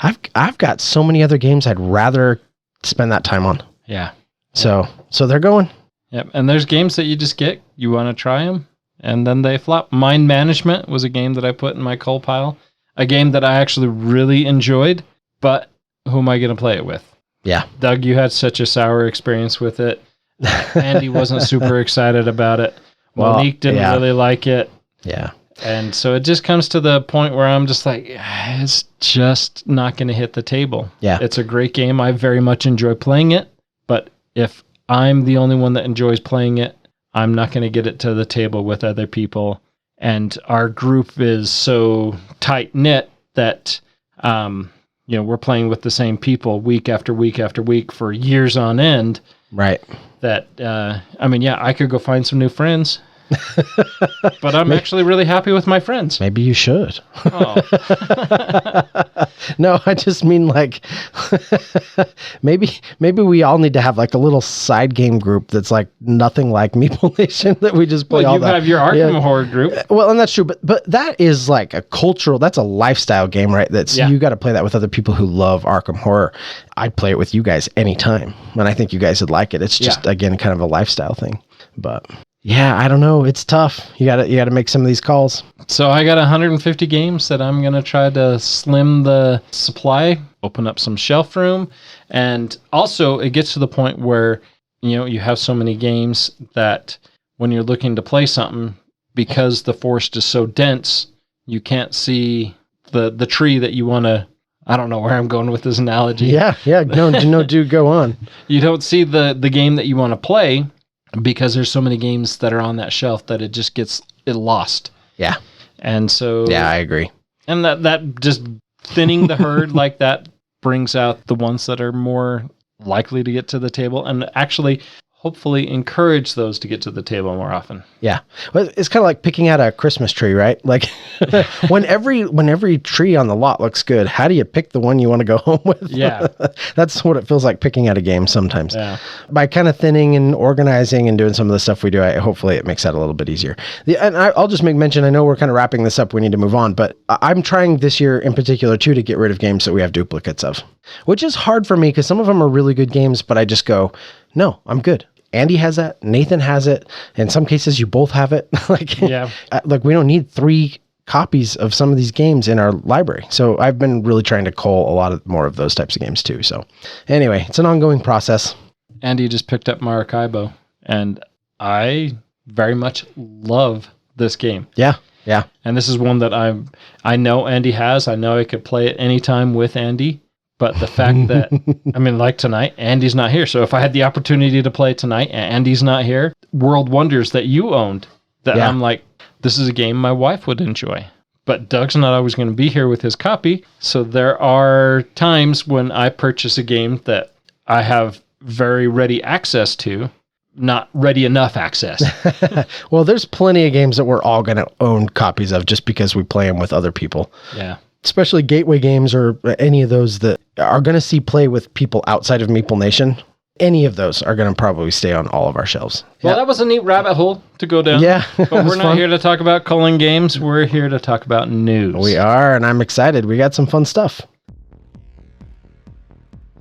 I've got so many other games I'd rather spend that time on. Yeah. So they're going. Yep. And there's games that you just get, you want to try them, and then they flop. Mind Management was a game that I put in my coal pile. A game that I actually really enjoyed, but who am I going to play it with? Yeah. Doug, you had such a sour experience with it. Andy wasn't super excited about it. Monique didn't really like it. Yeah. And so it just comes to the point where I'm just like, it's just not going to hit the table. Yeah. It's a great game. I very much enjoy playing it. But if I'm the only one that enjoys playing it, I'm not going to get it to the table with other people. And our group is so tight knit that, we're playing with the same people week after week after week for years on end. Right. That, I could go find some new friends. But I'm actually really happy with my friends. Maybe you should. Oh. No, I just mean like maybe we all need to have like a little side game group that's like nothing like Meeple Nation that we just play all that. You have your Arkham Horror group. Well, and that's true, but that is like a cultural, that's a lifestyle game, right? You got to play that with other people who love Arkham Horror. I'd play it with you guys anytime, and I think you guys would like it. It's just again kind of a lifestyle thing. But yeah, I don't know. It's tough. You gotta make some of these calls. So I got 150 games that I'm gonna try to slim the supply, open up some shelf room, and also it gets to the point where you have so many games that when you're looking to play something, because the forest is so dense, you can't see the tree that you want to. I don't know where I'm going with this analogy. Yeah. No, dude, go on. You don't see the game that you want to play, because there's so many games that are on that shelf that it just gets lost. Yeah. And so... Yeah, I agree. And that just thinning the herd like that brings out the ones that are more likely to get to the table and actually hopefully encourage those to get to the table more often. Yeah. Well, it's kind of like picking out a Christmas tree, right? Like when every tree on the lot looks good, how do you pick the one you want to go home with? Yeah. That's what it feels like picking out a game sometimes. Yeah. By kind of thinning and organizing and doing some of the stuff we do, hopefully it makes that a little bit easier. And I'll just make mention, I know we're kind of wrapping this up, we need to move on, but I'm trying this year in particular too to get rid of games that we have duplicates of, which is hard for me because some of them are really good games, but I just go, no, I'm good. Andy has that. Nathan has it. In some cases, you both have it. Like we don't need 3 copies of some of these games in our library. So I've been really trying to cull a lot more of those types of games too. So anyway, it's an ongoing process. Andy just picked up Maracaibo, and I very much love this game. Yeah. And this is one that I know Andy has. I know I could play it anytime with Andy. But the fact that, like tonight, Andy's not here. So if I had the opportunity to play tonight and Andy's not here, World Wonders that you owned, I'm like, this is a game my wife would enjoy. But Doug's not always going to be here with his copy. So there are times when I purchase a game that I have very ready access to, not ready enough access. Well, there's plenty of games that we're all going to own copies of just because we play them with other people. Yeah. Especially gateway games or any of those that are going to see play with people outside of Meeple Nation. Any of those are going to probably stay on all of our shelves. Well, that was a neat rabbit hole to go down. Yeah. But we're not here to talk about culling games. We're here to talk about news. We are, and I'm excited. We got some fun stuff.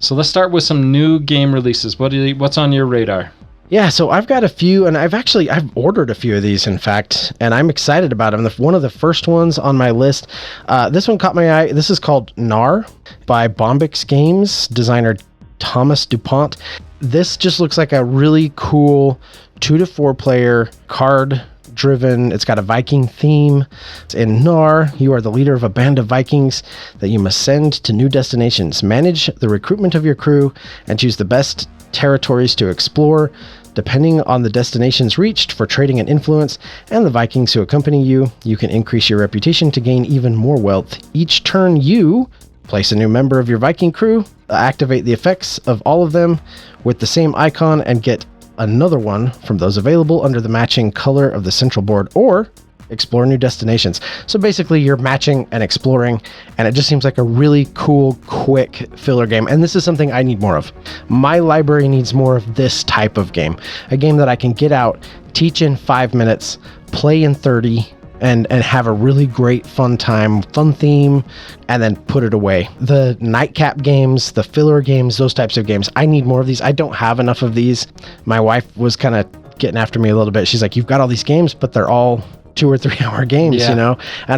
So let's start with some new game releases. What's on your radar? Yeah, so I've got a few, and I've ordered a few of these, in fact, and I'm excited about them. One of the first ones on my list, this one caught my eye. This is called Knarr by Bombix Games, designer Thomas DuPont. This just looks like a really cool 2 to 4 player card driven. It's got a Viking theme. In Knarr, you are the leader of a band of Vikings that you must send to new destinations. Manage the recruitment of your crew and choose the best territories to explore, depending on the destinations reached for trading and influence, and the Vikings who accompany you. You can increase your reputation to gain even more wealth. Each turn you place a new member of your Viking crew, activate the effects of all of them with the same icon, and get another one from those available under the matching color of the central board, or explore new destinations. So basically you're matching and exploring, and it just seems like a really cool, quick filler game. And this is something I need more of. My library needs more of this type of game. A game that I can get out, teach in 5 minutes, play in 30, and have a really great fun time, fun theme, and then put it away. The nightcap games, the filler games, those types of games, I need more of these. I don't have enough of these. My wife was kind of getting after me a little bit. She's like, you've got all these games, but they're all 2 or 3 hour games, and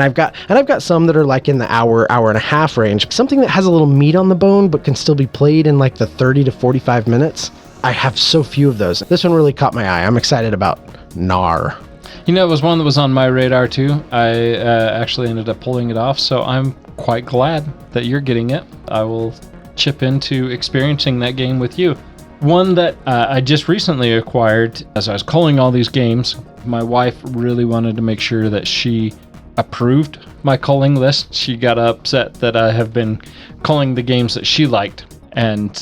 I've got some that are like in the hour and a half range. Something that has a little meat on the bone, but can still be played in like the 30 to 45 minutes. I have so few of those. This one really caught my eye. I'm excited about Knarr. It was one that was on my radar too. I actually ended up pulling it off, so I'm quite glad that you're getting it. I will chip into experiencing that game with you. One that I just recently acquired as I was culling all these games. My wife really wanted to make sure that she approved my culling list. She got upset that I have been culling the games that she liked. And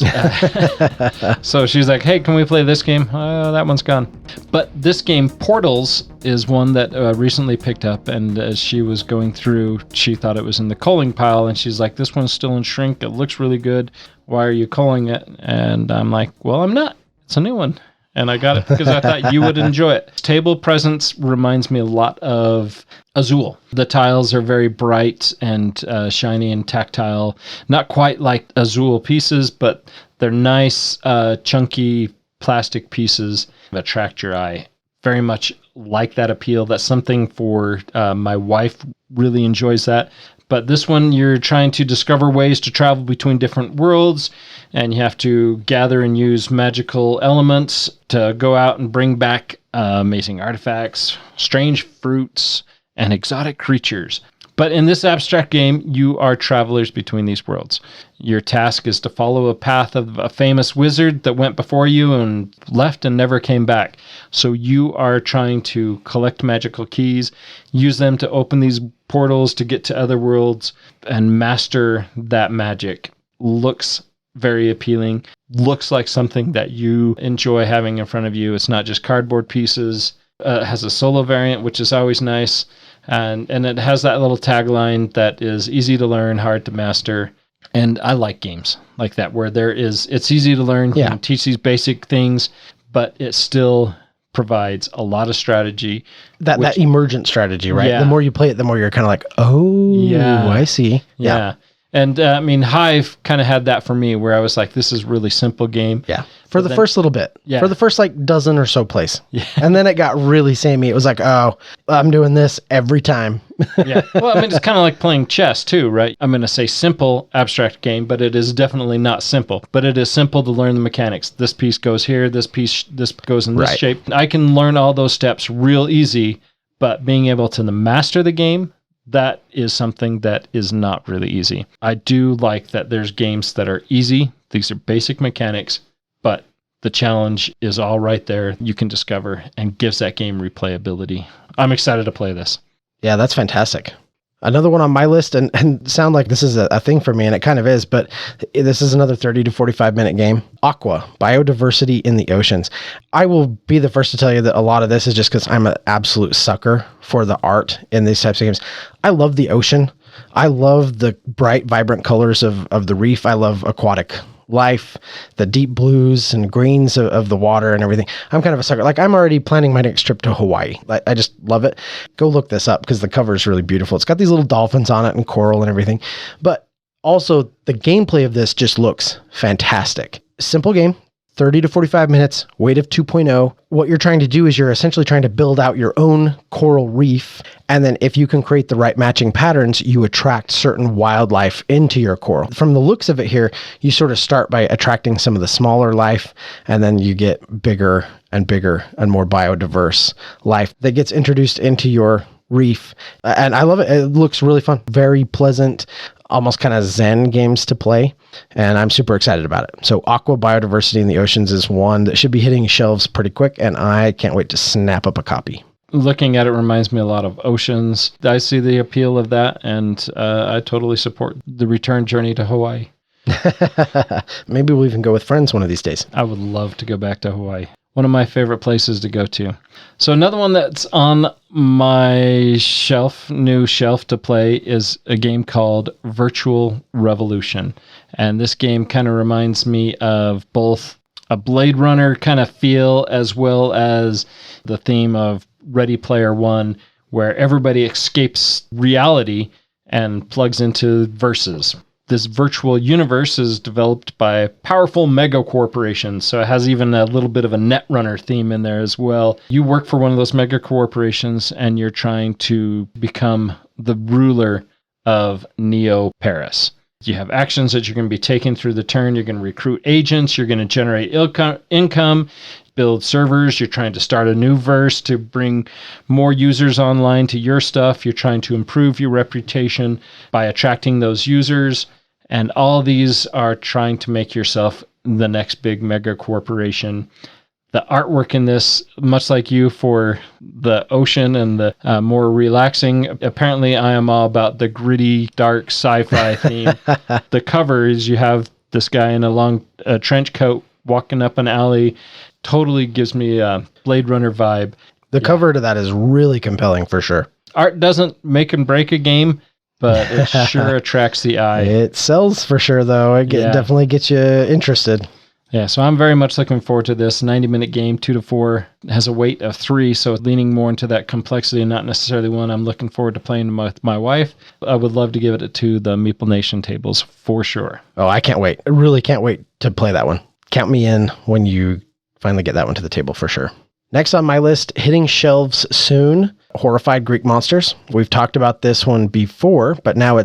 so she's like, hey, can we play this game? That one's gone. But this game, Portals, is one that recently picked up. And as she was going through, she thought it was in the culling pile. And she's like, this one's still in shrink. It looks really good. Why are you culling it? And I'm like, well, I'm not. It's a new one. And I got it because I thought you would enjoy it. Table presence reminds me a lot of Azul. The tiles are very bright and shiny and tactile. Not quite like Azul pieces, but they're nice, chunky plastic pieces that attract your eye. Very much like that appeal. That's something for my wife really enjoys that. But this one, you're trying to discover ways to travel between different worlds, and you have to gather and use magical elements to go out and bring back amazing artifacts, strange fruits, and exotic creatures. But in this abstract game, you are travelers between these worlds. Your task is to follow a path of a famous wizard that went before you and left and never came back. So you are trying to collect magical keys, use them to open these portals to get to other worlds, and master that magic. Looks very appealing. Looks like something that you enjoy having in front of you. It's not just cardboard pieces. It has a solo variant, which is always nice. And it has that little tagline that is easy to learn, hard to master. And I like games like that, where it's easy to learn. You can teach these basic things, but it still provides a lot of strategy. That emergent strategy, right? Yeah. The more you play it, the more you're kind of like, oh, yeah. I see. Yeah. And I mean, Hive kind of had that for me, where I was like, this is a really simple game. Yeah. For the first little bit. Yeah. For the first dozen or so plays. Yeah. And then it got really samey. It was like, oh, I'm doing this every time. Yeah. Well, I mean, it's kind of like playing chess too, right? I'm going to say simple abstract game, but it is definitely not simple. But it is simple to learn the mechanics. This piece goes here. This goes in this shape. I can learn all those steps real easy, but being able to master the game, that is something that is not really easy. I do like that there's games that are easy. These are basic mechanics, but the challenge is all right there. You can discover and gives that game replayability. I'm excited to play this. Yeah, that's fantastic. Another one on my list, and sound like this is a thing for me, and it kind of is, but this is another 30 to 45 minute game. Aqua, Biodiversity in the Oceans. I will be the first to tell you that a lot of this is just because I'm an absolute sucker for the art in these types of games. I love the ocean. I love the bright, vibrant colors of the reef. I love aquatic life, the deep blues and greens of the water and everything. I'm kind of a sucker. Like, I'm already planning my next trip to Hawaii. I just love it. Go look this up because the cover is really beautiful. It's got these little dolphins on it and coral and everything. But also, the gameplay of this just looks fantastic. Simple game. 30 to 45 minutes, weight of 2.0. What you're trying to do is you're essentially trying to build out your own coral reef. And then if you can create the right matching patterns, you attract certain wildlife into your coral. From the looks of it here, you sort of start by attracting some of the smaller life, and then you get bigger and more biodiverse life that gets introduced into your reef. And I love it. It looks really fun. Very pleasant, almost kind of zen games to play. And I'm super excited about it. So Aqua, Biodiversity in the Oceans is one that should be hitting shelves pretty quick. And I can't wait to snap up a copy. Looking at it reminds me a lot of Oceans. I see the appeal of that. And I totally support the return journey to Hawaii. Maybe we'll even go with friends one of these days. I would love to go back to Hawaii. One of my favorite places to go to. So another one that's on my new shelf to play is a game called Virtual Revolution. And this game kind of reminds me of both a Blade Runner kind of feel as well as the theme of Ready Player One, where everybody escapes reality and plugs into verses. This virtual universe is developed by powerful mega corporations, so it has even a little bit of a Netrunner theme in there as well. You work for one of those mega corporations, and you're trying to become the ruler of Neo Paris. You have actions that you're going to be taking through the turn. You're going to recruit agents. You're going to generate income, build servers. You're trying to start a new verse to bring more users online to your stuff. You're trying to improve your reputation by attracting those users. And all these are trying to make yourself the next big mega corporation. The artwork in this, much like you for the ocean and the more relaxing, apparently I am all about the gritty, dark sci-fi theme. The cover is you have this guy in a long trench coat walking up an alley. Totally gives me a Blade Runner vibe. The cover to that is really compelling for sure. Art doesn't make and break a game, but it sure attracts the eye. It sells for sure, though. It definitely gets you interested. Yeah, so I'm very much looking forward to this 90-minute game, 2 to 4. It has a weight of 3, so it's leaning more into that complexity, not necessarily one I'm looking forward to playing with my wife. I would love to give it to the Meeple Nation tables for sure. Oh, I can't wait. I really can't wait to play that one. Count me in when you finally get that one to the table for sure. Next on my list, hitting shelves soon, Horrified Greek Monsters. We've talked about this one before, but now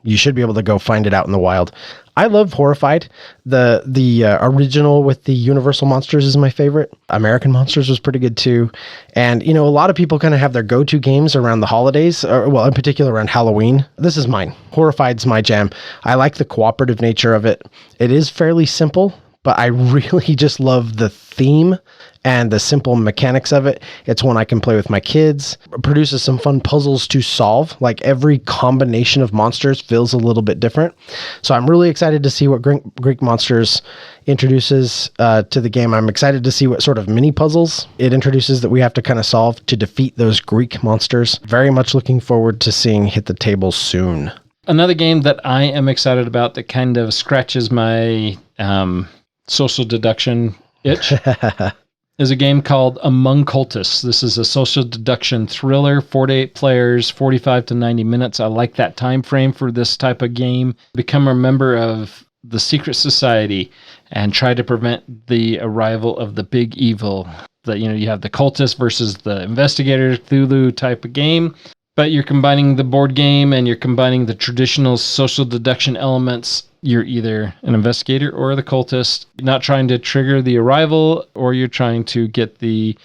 you should be able to go find it out in the wild. I love Horrified. The original with the Universal Monsters is my favorite. American Monsters was pretty good too. And, a lot of people kind of have their go-to games around the holidays, in particular around Halloween. This is mine. Horrified's my jam. I like the cooperative nature of it. It is fairly simple, but I really just love the theme and the simple mechanics of it. It's one I can play with my kids. It produces some fun puzzles to solve. Like every combination of monsters feels a little bit different. So I'm really excited to see what Greek Monsters introduces to the game. I'm excited to see what sort of mini puzzles it introduces that we have to kind of solve to defeat those Greek monsters. Very much looking forward to seeing hit the table soon. Another game that I am excited about that kind of scratches my social deduction itch is a game called Among Cultists. This is a social deduction thriller, 4 to 8 players, 45 to 90 minutes. I like that time frame for this type of game. Become a member of the secret society and try to prevent the arrival of the big evil. You have the cultists versus the investigator, Cthulhu type of game. But you're combining the board game and you're combining the traditional social deduction elements. You're either an investigator or the cultist, not trying to trigger the arrival, or you're trying to get the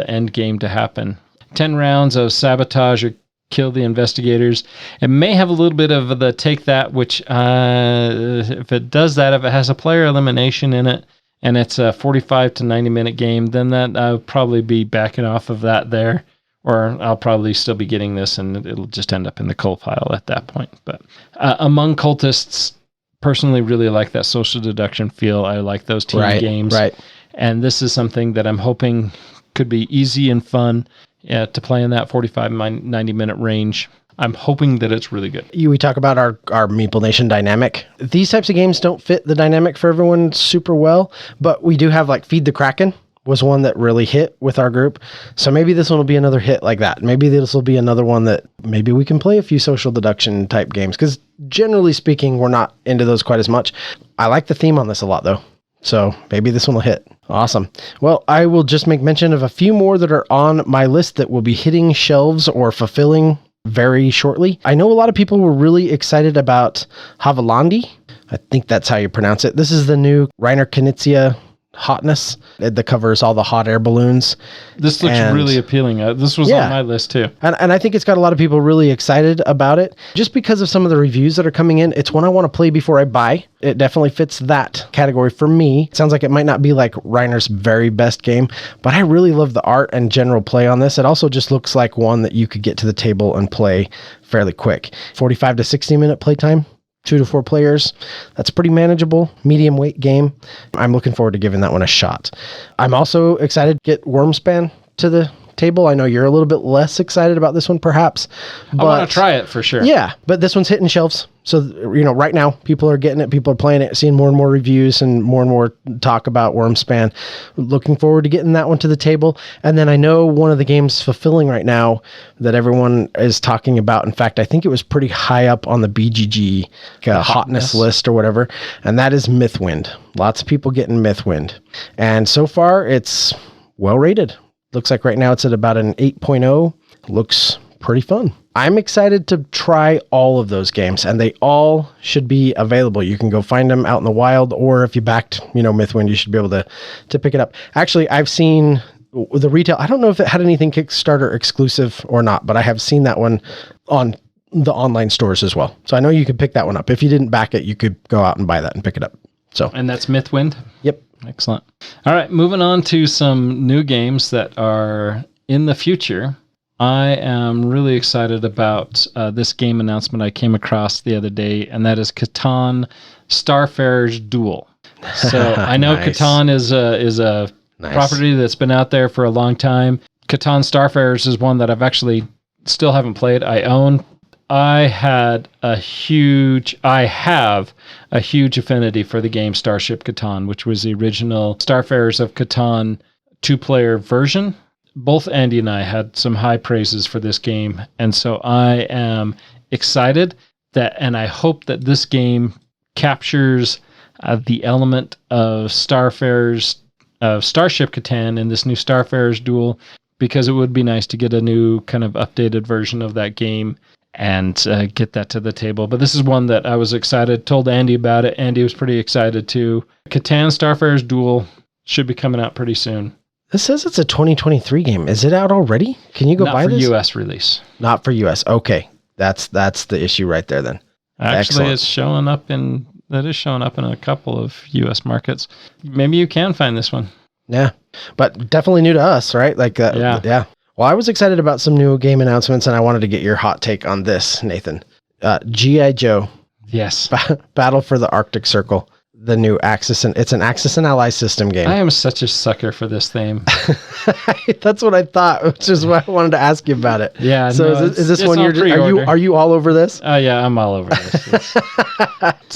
end game to happen. 10 rounds of sabotage or kill the investigators. It may have a little bit of the take that, which if it does that, if it has a player elimination in it, and it's a 45 to 90 minute game, then that I'll probably be backing off of that there. Or I'll probably still be getting this and it'll just end up in the cull file at that point. But Among Cultists, personally really like that social deduction feel. I like those team games. Right. And this is something that I'm hoping could be easy and fun to play in that 45, 90 minute range. I'm hoping that it's really good. We talk about our Meeple Nation dynamic. These types of games don't fit the dynamic for everyone super well, but we do have like Feed the Kraken was one that really hit with our group. So maybe this one will be another hit like that. Maybe this will be another one that maybe we can play a few social deduction type games, because generally speaking, we're not into those quite as much. I like the theme on this a lot though. So maybe this one will hit. Awesome. Well, I will just make mention of a few more that are on my list that will be hitting shelves or fulfilling very shortly. I know a lot of people were really excited about Havalandi. I think that's how you pronounce it. This is the new Reiner Knizia hotness. The cover is all the hot air balloons. This looks really appealing. This was on my list too. And I think it's got a lot of people really excited about it just because of some of the reviews that are coming in. It's one I want to play before I buy. It definitely fits that category for me. It sounds like it might not be like Reiner's very best game, but I really love the art and general play on this. It also just looks like one that you could get to the table and play fairly quick. 45 to 60 minute playtime. 2 to 4 players. That's a pretty manageable, medium weight game. I'm looking forward to giving that one a shot. I'm also excited to get Wyrmspan to the table. I know you're a little bit less excited about this one, perhaps. I want to try it for sure. Yeah, but this one's hitting shelves. So, right now, people are getting it. People are playing it, seeing more and more reviews and more talk about Wyrmspan. Looking forward to getting that one to the table. And then I know one of the games fulfilling right now that everyone is talking about. In fact, I think it was pretty high up on the BGG hotness list or whatever. And that is Mythwind. Lots of people getting Mythwind. And so far, it's well rated. Looks like right now it's at about an 8.0. Looks pretty fun. I'm excited to try all of those games, and they all should be available. You can go find them out in the wild, or if you backed, Mythwind, you should be able to pick it up. Actually, I've seen the retail. I don't know if it had anything Kickstarter exclusive or not, but I have seen that one on the online stores as well. So I know you could pick that one up. If you didn't back it, you could go out and buy that and pick it up. So, And that's Mythwind? yep. Excellent. All right, moving on to some new games that are in the future. I am really excited about this game announcement I came across the other day, and that is Catan Starfarers Duel. So I know Nice. Catan is a Nice. property that's been out there for a long time. Catan Starfarers is one that I've actually still haven't played. I own. I have a huge affinity for the game Starship Catan, which was the original Starfarers of Catan 2-player version. Both Andy and I had some high praises for this game, and so I am excited and I hope that this game captures the element of Starfarers, of Starship Catan in this new Starfarers Duel, because it would be nice to get a new kind of updated version of that game and get that to the table. But this is one that I was excited, told Andy about it. Andy was pretty excited too. Catan Starfarers Duel should be coming out pretty soon. This says it's a 2023 game. Is it out already? Can you go buy this? Not for US release. Not for US. Okay. That's the issue right there then. Actually, Excellent. it's showing up in a couple of US markets. Maybe you can find this one. Yeah. But definitely new to us, right? Like yeah. Well, I was excited about some new game announcements, and I wanted to get your hot take on this, Nathan. G.I. Joe. Yes. Battle for the Arctic Circle. The new Axis, and it's an Axis and Ally system game. I am such a sucker for this theme. That's what I thought, which is why I wanted to ask you about it. Yeah. So no, is this it's one on you're pre-order. are you all over this? Yeah, I'm all over this.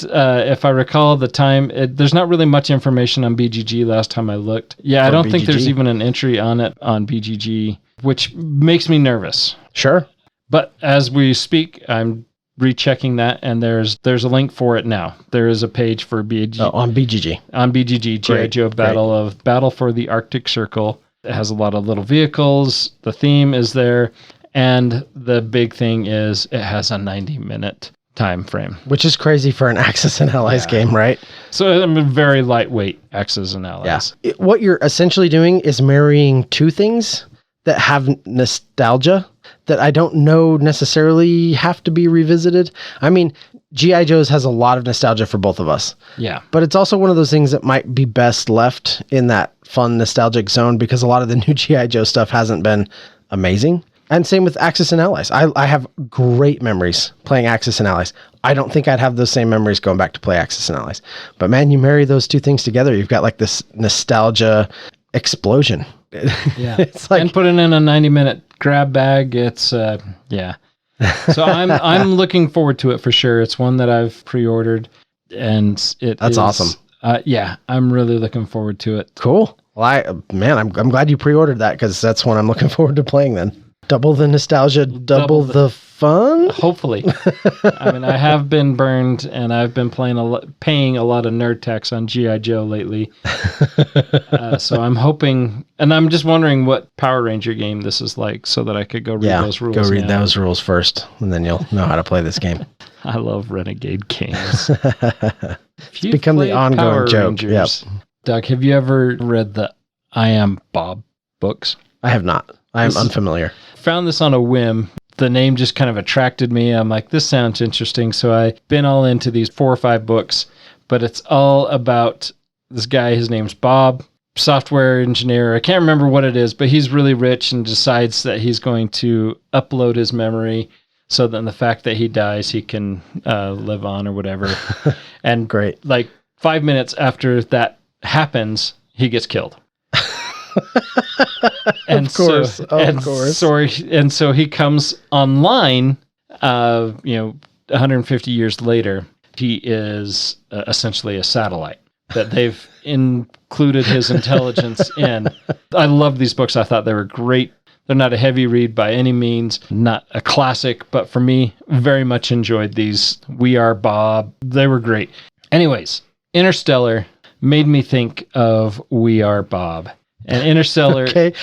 If I recall the time, there's not really much information on BGG last time I looked. Yeah, I don't think there's even an entry on it on BGG, which makes me nervous. Sure. But as we speak, I'm rechecking that, and there's a link for it now. There is a page for BGG. On BGG. On BGG, G.I. Joe Battle for the Arctic Circle. It has a lot of little vehicles. The theme is there. And the big thing is it has a 90-minute time frame. Which is crazy for an Axis and Allies game, right? So I'm a very lightweight Axis and Allies. Yeah. What you're essentially doing is marrying two things that have nostalgia that I don't know necessarily have to be revisited. I mean, G.I. Joe's has a lot of nostalgia for both of us. Yeah. But it's also one of those things that might be best left in that fun, nostalgic zone, because a lot of the new G.I. Joe stuff hasn't been amazing. And same with Axis and Allies. I have great memories playing Axis and Allies. I don't think I'd have those same memories going back to play Axis and Allies. But man, you marry those two things together, you've got like this nostalgia explosion. Yeah. It's like, and put it in a 90-minute grab bag. It's, yeah. So I'm looking forward to it for sure. It's one that I've pre-ordered, and that's awesome. Yeah, I'm really looking forward to it. Cool. Well, I'm glad you pre-ordered that, because that's one I'm looking forward to playing then. Double the nostalgia, double the fun. Hopefully. I mean, I have been burned, and I've been paying a lot of nerd tax on G.I. Joe lately. So I'm hoping, and I'm just wondering what Power Ranger game this is like, so that I could go read those rules. Go read those rules first, and then you'll know how to play this game. I love Renegade games. It's become the ongoing Power joke. Yep. Doug, have you ever read the I Am Bob books? I have not. I am unfamiliar. Found this on a whim. The name just kind of attracted me. I'm like, this sounds interesting. So I've been all into these 4 or 5 books, but it's all about this guy. His name's Bob, software engineer. I can't remember what it is, but he's really rich and decides that he's going to upload his memory so that in the fact that he dies, he can live on or whatever. And great. Like 5 minutes after that happens, he gets killed. And of course. And so he comes online, 150 years later. He is essentially a satellite that they've included his intelligence in. I love these books. I thought they were great. They're not a heavy read by any means, not a classic, but for me, very much enjoyed these. We Are Bob. They were great. Anyways, Interstellar made me think of We Are Bob. And Interstellar. Okay,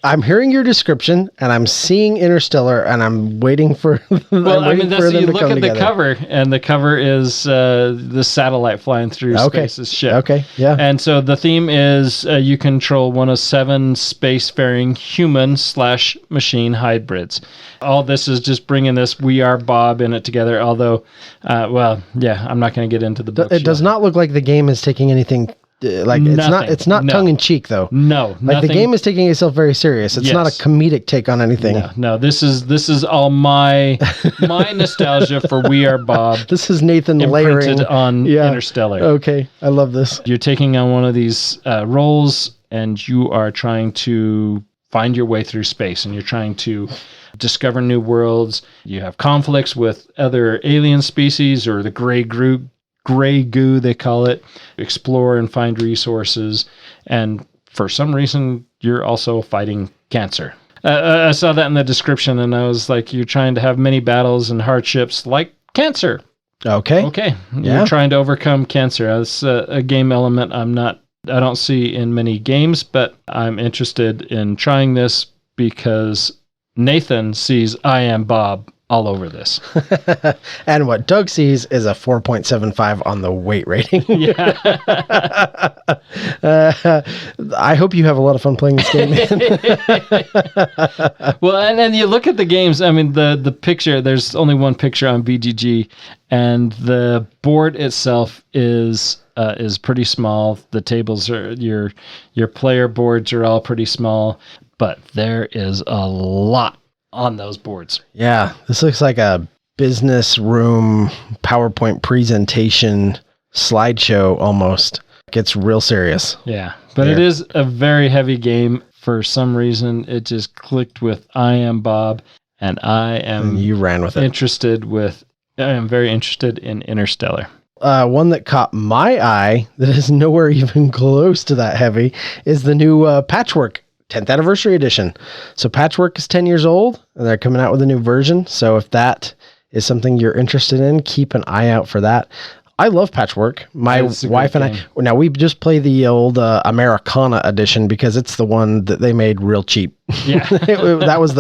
I'm hearing your description, and I'm seeing Interstellar, and I'm waiting for. Well, I mean, you look at the cover, and the cover is the satellite flying through space's ship. Okay, yeah. And so the theme is you control one of 7 spacefaring human/machine hybrids. All this is just bringing this "We Are Bob" in it together. Although, I'm not going to get into the book. It does not look like the game is taking anything. It's not tongue in cheek though. No, like the game is taking itself very serious. It's not a comedic take on anything. No. This is all my nostalgia for We Are Bob. This is Nathan layering on Interstellar. Okay, I love this. You're taking on one of these roles, and you are trying to find your way through space, and you're trying to discover new worlds. You have conflicts with other alien species or the gray goo, they call it. Explore and find resources. And for some reason, you're also fighting cancer. I saw that in the description, and I was like, you're trying to have many battles and hardships like cancer. Okay. Yeah. You're trying to overcome cancer. That's a game element I don't see in many games, but I'm interested in trying this because Nathan sees I Am Bob all over this. And what Doug sees is a 4.75 on the weight rating. Yeah. I hope you have a lot of fun playing this game. Well, and then you look at the games. I mean, the picture, there's only one picture on BGG, and the board itself is pretty small. The tables are, your player boards are all pretty small, but there is a lot on those boards. Yeah, this looks like a business room PowerPoint presentation slideshow almost. Gets real serious. Yeah, but It is a very heavy game. For some reason, it just clicked with I Am Bob, and you ran with it. I am very interested in Interstellar. One that caught my eye that is nowhere even close to that heavy is the new Patchwork 10th anniversary edition. So Patchwork is 10 years old, and they're coming out with a new version. So if that is something you're interested in, keep an eye out for that. I love Patchwork. My wife and I, now we just play the old Americana edition because it's the one that they made real cheap. Yeah. that was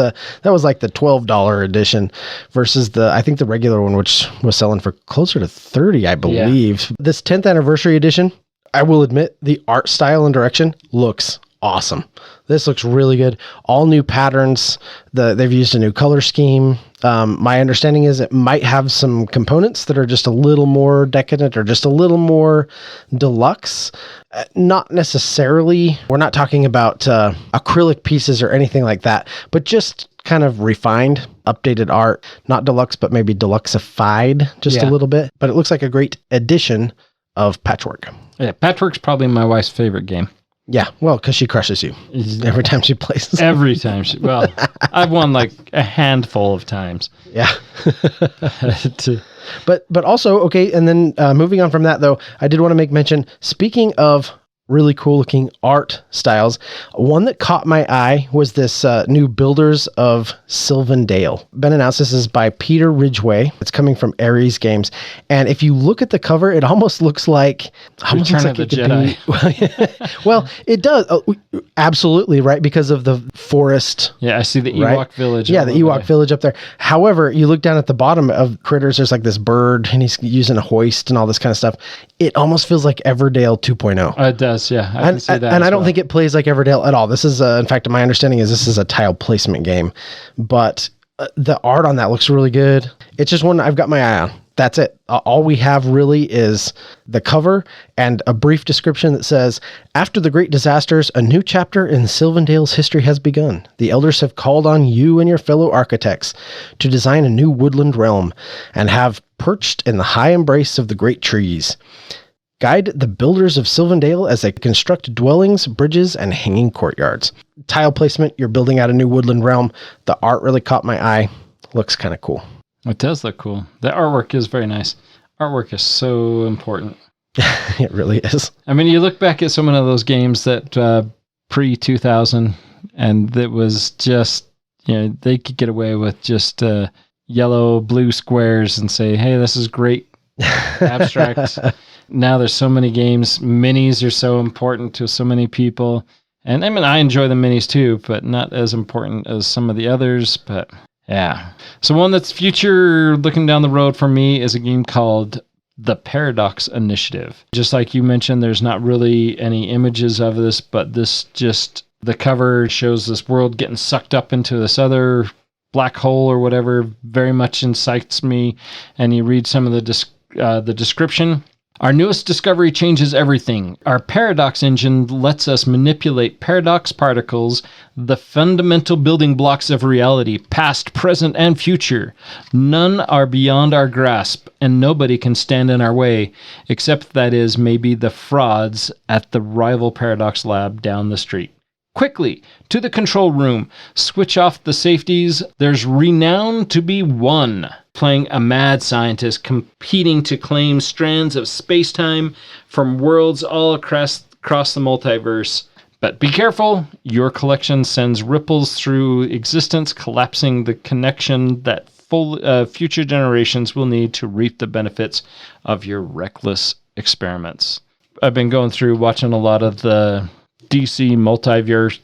like the $12 edition versus I think the regular one, which was selling for closer to 30, I believe. Yeah. This 10th anniversary edition, I will admit the art style and direction looks awesome. This looks really good. All new patterns. They've used a new color scheme. My understanding is it might have some components that are just a little more decadent or just a little more deluxe. Not necessarily. We're not talking about acrylic pieces or anything like that, but just kind of refined, updated art. Not deluxe, but maybe deluxeified just a little bit. But it looks like a great addition of Patchwork. Yeah, Patchwork's probably my wife's favorite game. Yeah, well, because she crushes you every time she plays. Every time I've won like a handful of times. Yeah. But also, okay, and then moving on from that, though, I did want to make mention, speaking of really cool looking art styles, one that caught my eye was this new Builders of Sylvan. Been announced. This is by Peter Ridgway. It's coming from Ares Games, and if you look at the cover, it almost looks like Return of the Jedi. Well, it does absolutely, right, because of the forest. Yeah, I see the Ewok village. Yeah, the Ewok village up there. However, you look down at the bottom of Critters, there's like this bird, and he's using a hoist and all this kind of stuff. It almost feels like Everdale 2.0. It does, yeah. I can see that. And I don't think it plays like Everdale at all. This is, in fact, my understanding is this is a tile placement game. But the art on that looks really good. It's just one I've got my eye on. That's it. All we have really is the cover and a brief description that says, after the great disasters, a new chapter in Sylvandale's history has begun. The elders have called on you and your fellow architects to design a new woodland realm and have perched in the high embrace of the great trees. Guide the builders of Sylvandale as they construct dwellings, bridges, and hanging courtyards. Tile placement, you're building out a new woodland realm. The art really caught my eye. Looks kind of cool. It does look cool. The artwork is very nice. Artwork is so important. It really is. I mean, you look back at some of those games that pre-2000, and it was just, they could get away with just yellow, blue squares and say, hey, this is great abstract. Now there's so many games. Minis are so important to so many people. And I mean, I enjoy the minis too, but not as important as some of the others. But yeah. So one that's future looking down the road for me is a game called The Paradox Initiative. Just like you mentioned, there's not really any images of this, but this just, the cover shows this world getting sucked up into this other black hole or whatever. Very much incites me. And you read some of the description. Our newest discovery changes everything. Our paradox engine lets us manipulate paradox particles, the fundamental building blocks of reality, past, present, and future. None are beyond our grasp, and nobody can stand in our way, except, that is, maybe the frauds at the rival paradox lab down the street. Quickly, to the control room. Switch off the safeties. There's renown to be won. Playing a mad scientist competing to claim strands of space-time from worlds all across the multiverse. But be careful, your collection sends ripples through existence, collapsing the connection that future generations will need to reap the benefits of your reckless experiments. I've been going through watching a lot of the DC multiverse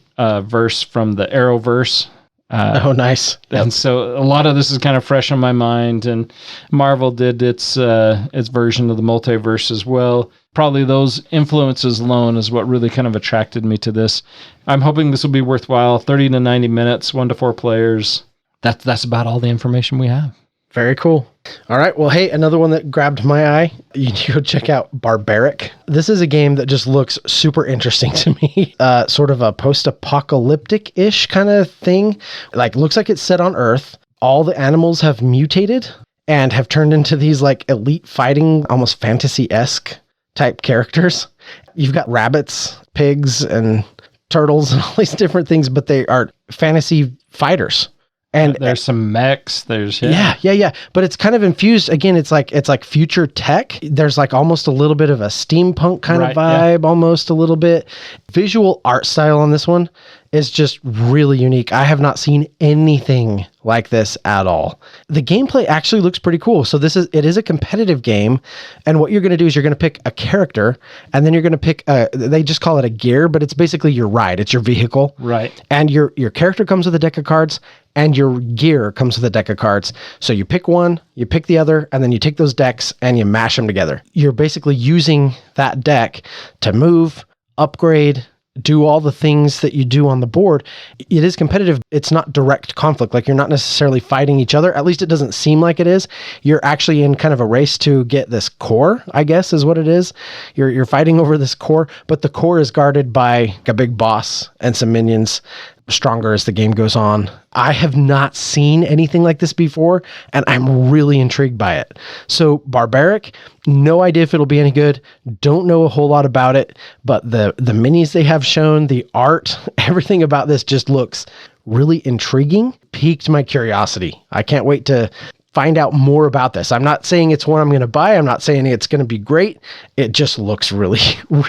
verse from the Arrowverse. Oh, nice. And so a lot of this is kind of fresh on my mind, and Marvel did its version of the multiverse as well. Probably those influences alone is what really kind of attracted me to this. I'm hoping this will be worthwhile. 30 to 90 minutes, 1 to 4 players. That's about all the information we have. Very cool. All right. Well, hey, another one that grabbed my eye. You need to go check out Barbaric. This is a game that just looks super interesting to me. Sort of a post-apocalyptic-ish kind of thing. Like, looks like it's set on Earth. All the animals have mutated and have turned into these like elite fighting, almost fantasy-esque type characters. You've got rabbits, pigs, and turtles and all these different things, but they are fantasy fighters. And there's some mechs. There's yeah. But it's kind of infused. Again, it's like future tech. There's like almost a little bit of a steampunk kind of vibe, almost a little bit. Visual art style on this one is just really unique. I have not seen anything like this at all. The gameplay actually looks pretty cool. So it is a competitive game, and what you're going to do is you're going to pick a character, and then you're going to pick they just call it a gear, but it's basically your ride. It's your vehicle. Right. And your character comes with a deck of cards, and your gear comes with a deck of cards. So you pick one, you pick the other, and then you take those decks and you mash them together. You're basically using that deck to move, upgrade, do all the things that you do on the board. It is competitive. It's not direct conflict. Like, you're not necessarily fighting each other. At least it doesn't seem like it is. You're actually in kind of a race to get this core, I guess is what it is. You're fighting over this core, but the core is guarded by a big boss and some minions, stronger as the game goes on. I have not seen anything like this before, and I'm really intrigued by it. So Barbaric, no idea if it'll be any good. Don't know a whole lot about it, but the minis they have shown, the art, everything about this just looks really intriguing. Piqued my curiosity. I can't wait to find out more about this. I'm not saying it's one I'm going to buy. I'm not saying it's going to be great. It just looks really,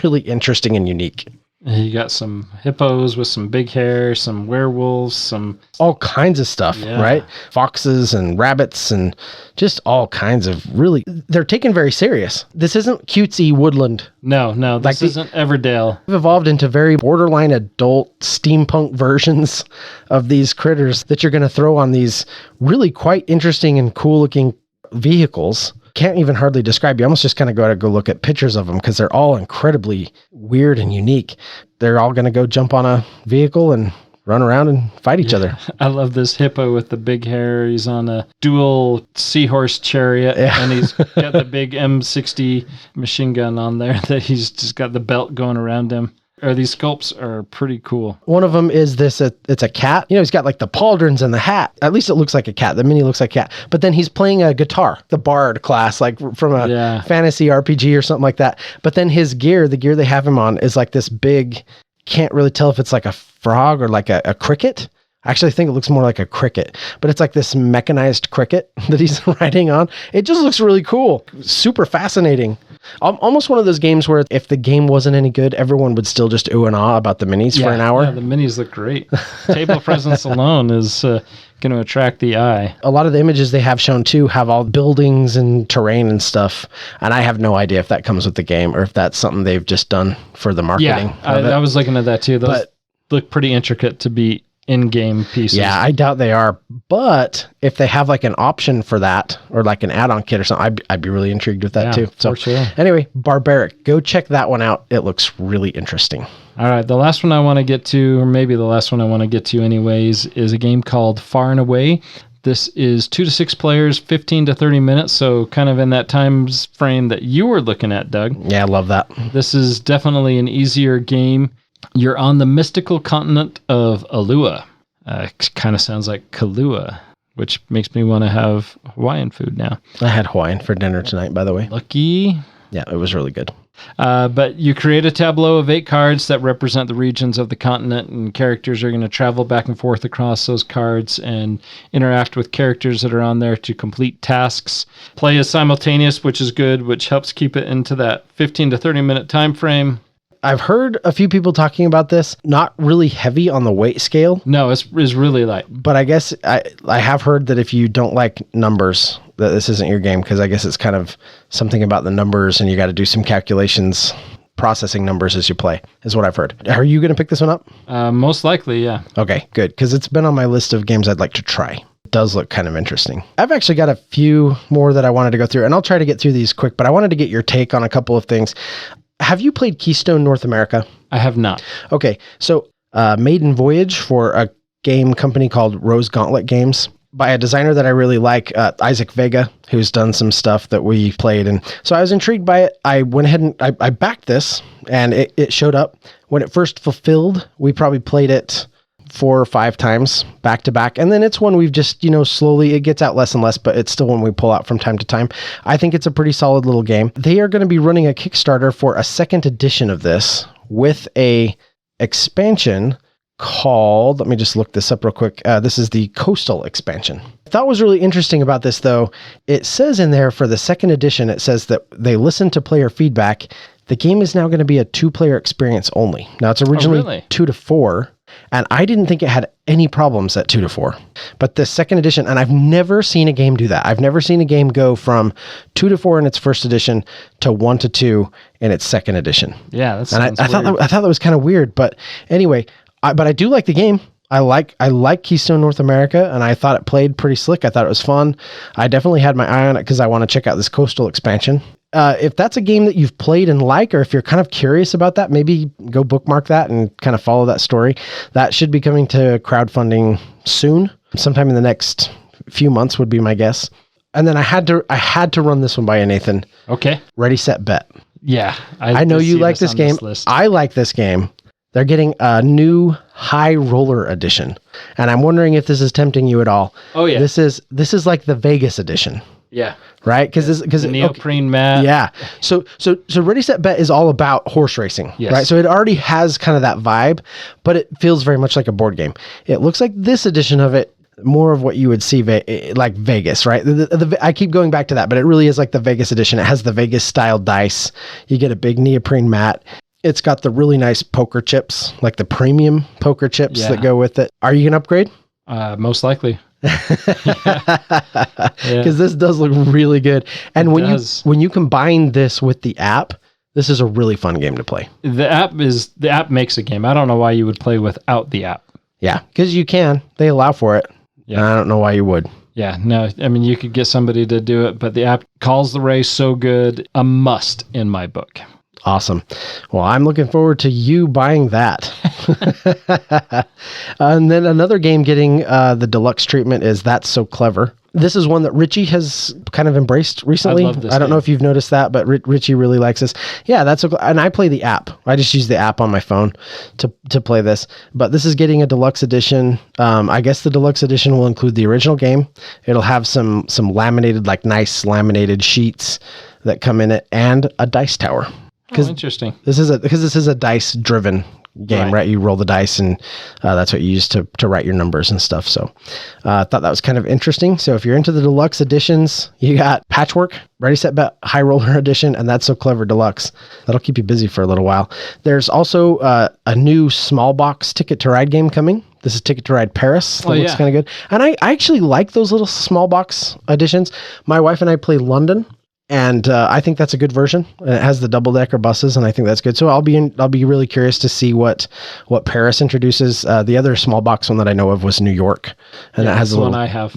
really interesting and unique. You got some hippos with some big hair, some werewolves, some... all kinds of stuff, right? Foxes and rabbits and just all kinds of really... They're taken very serious. This isn't cutesy woodland. No, this isn't Everdale. We've evolved into very borderline adult steampunk versions of these critters that you're going to throw on these really quite interesting and cool looking vehicles. Can't even hardly describe. You almost just kind of got to go look at pictures of them because they're all incredibly weird and unique. They're all going to go jump on a vehicle and run around and fight each other. I love this hippo with the big hair. He's on a dual seahorse chariot, and he's got the big M60 machine gun on there that he's just got the belt going around him. These sculpts are pretty cool. One of them is it's a cat. You know, he's got like the pauldrons and the hat. At least it looks like a cat. The mini looks like a cat. But then he's playing a guitar, the bard class, like from a fantasy RPG or something like that. But then his gear, the gear they have him on, is like this big, can't really tell if it's like a frog or like a cricket. I actually think it looks more like a cricket, but it's like this mechanized cricket that he's riding on. It just looks really cool. Super fascinating. Almost one of those games where if the game wasn't any good, everyone would still just ooh and ah about the minis for an hour. Yeah, the minis look great. Table presence alone is going to attract the eye. A lot of the images they have shown too have all buildings and terrain and stuff, and I have no idea if that comes with the game or if that's something they've just done for the marketing. Yeah, I was looking at that too. look pretty intricate to be in-game pieces. Yeah, I doubt they are. But if they have like an option for that or like an add-on kit or something, I'd be really intrigued with that too. So for sure. Anyway, Barbaric, go check that one out. It looks really interesting. All right, the last one I want to get to, or maybe the last one I want to get to anyways, is a game called Far and Away. This is 2 to 6 players, 15 to 30 minutes, so kind of in that time frame that you were looking at, Doug. Yeah, I love that. This is definitely an easier game. You're on the mystical continent of Alua. Kind of sounds like Kahlua, which makes me want to have Hawaiian food now. I had Hawaiian for dinner tonight, by the way. Lucky. Yeah, it was really good. But you create a tableau of 8 cards that represent the regions of the continent, and characters are going to travel back and forth across those cards and interact with characters that are on there to complete tasks. Play is simultaneous, which is good, which helps keep it into that 15 to 30 minute time frame. I've heard a few people talking about this, not really heavy on the weight scale. No, it's really light. But I guess I have heard that if you don't like numbers, that this isn't your game, because I guess it's kind of something about the numbers and you got to do some calculations, processing numbers as you play, is what I've heard. Are you going to pick this one up? Most likely, yeah. Okay, good, because it's been on my list of games I'd like to try. It does look kind of interesting. I've actually got a few more that I wanted to go through, and I'll try to get through these quick, but I wanted to get your take on a couple of things. Have you played Keystone North America? I have not. Okay, so Maiden Voyage for a game company called Rose Gauntlet Games by a designer that I really like, Isaac Vega, who's done some stuff that we played. And so I was intrigued by it. I went ahead and I backed this, and it showed up. When it first fulfilled, we probably played it 4 or 5 times back to back. And then it's one we've just, slowly, it gets out less and less, but it's still one we pull out from time to time. I think it's a pretty solid little game. They are going to be running a Kickstarter for a 2nd edition of this with a expansion called, let me just look this up real quick. This is the Coastal expansion. I thought was really interesting about this though, it says in there for the 2nd edition, it says that they listened to player feedback. The game is now going to be a 2-player experience only. Now it's originally 2 to 4. And I didn't think it had any problems at 2 to 4. But the 2nd edition, and I've never seen a game do that. I've never seen a game go from 2 to 4 in its 1st edition to 1 to 2 in its 2nd edition. Yeah, that's and I thought that was kind of weird. But anyway, but I do like the game. I like Keystone North America, and I thought it played pretty slick. I thought it was fun. I definitely had my eye on it because I want to check out this Coastal expansion. If that's a game that you've played and like, or if you're kind of curious about that, maybe go bookmark that and kind of follow that story. That should be coming to crowdfunding soon, sometime in the next few months would be my guess. And then I had to run this one by you, Nathan. Okay. Ready, Set, Bet. Yeah. I know you like this game. I like this game. They're getting a new High Roller edition, and I'm wondering if this is tempting you at all. Oh yeah. This is like the Vegas edition. Yeah. Right? Because the neoprene mat. Yeah. So Ready Set Bet is all about horse racing. Yes. Right. So it already has kind of that vibe, but it feels very much like a board game. It looks like this edition of it, more of what you would see like Vegas, right? I keep going back to that, but it really is like the Vegas edition. It has the Vegas style dice. You get a big neoprene mat. It's got the really nice poker chips, like the premium poker chips that go with it. Are you going to upgrade? Most likely. Because this does look really good. And when you combine this with the app, this is a really fun game to play. The app makes a game. I don't know why you would play without the app. Yeah, because you can. They allow for it. Yeah. I don't know why you would. Yeah, no, I mean, you could get somebody to do it, but the app calls the race so good. A must in my book. Awesome. Well, I'm looking forward to you buying that. And then another game getting the deluxe treatment is That's So Clever. This is one that Richie has kind of embraced recently. I don't know if you've noticed that, but Richie really likes this. Yeah, and I play the app. I just use the app on my phone to play this. But this is getting a deluxe edition. I guess the deluxe edition will include the original game. It'll have some laminated, like nice laminated sheets that come in it, and a dice tower. Interesting. This is a dice driven game, right? You roll the dice, and that's what you use to write your numbers and stuff. So I thought that was kind of interesting. So if you're into the deluxe editions, you got Patchwork, Ready, Set, Bet, High Roller Edition, and That's So Clever Deluxe. That'll keep you busy for a little while. There's also a new small box Ticket to Ride game coming. This is Ticket to Ride Paris. That looks kind of good. And I actually like those little small box editions. My wife and I play London. And I think that's a good version. It has the double decker buses, and I think that's good. So I'll be really curious to see what Paris introduces. The other small box one that I know of was New York, and that has the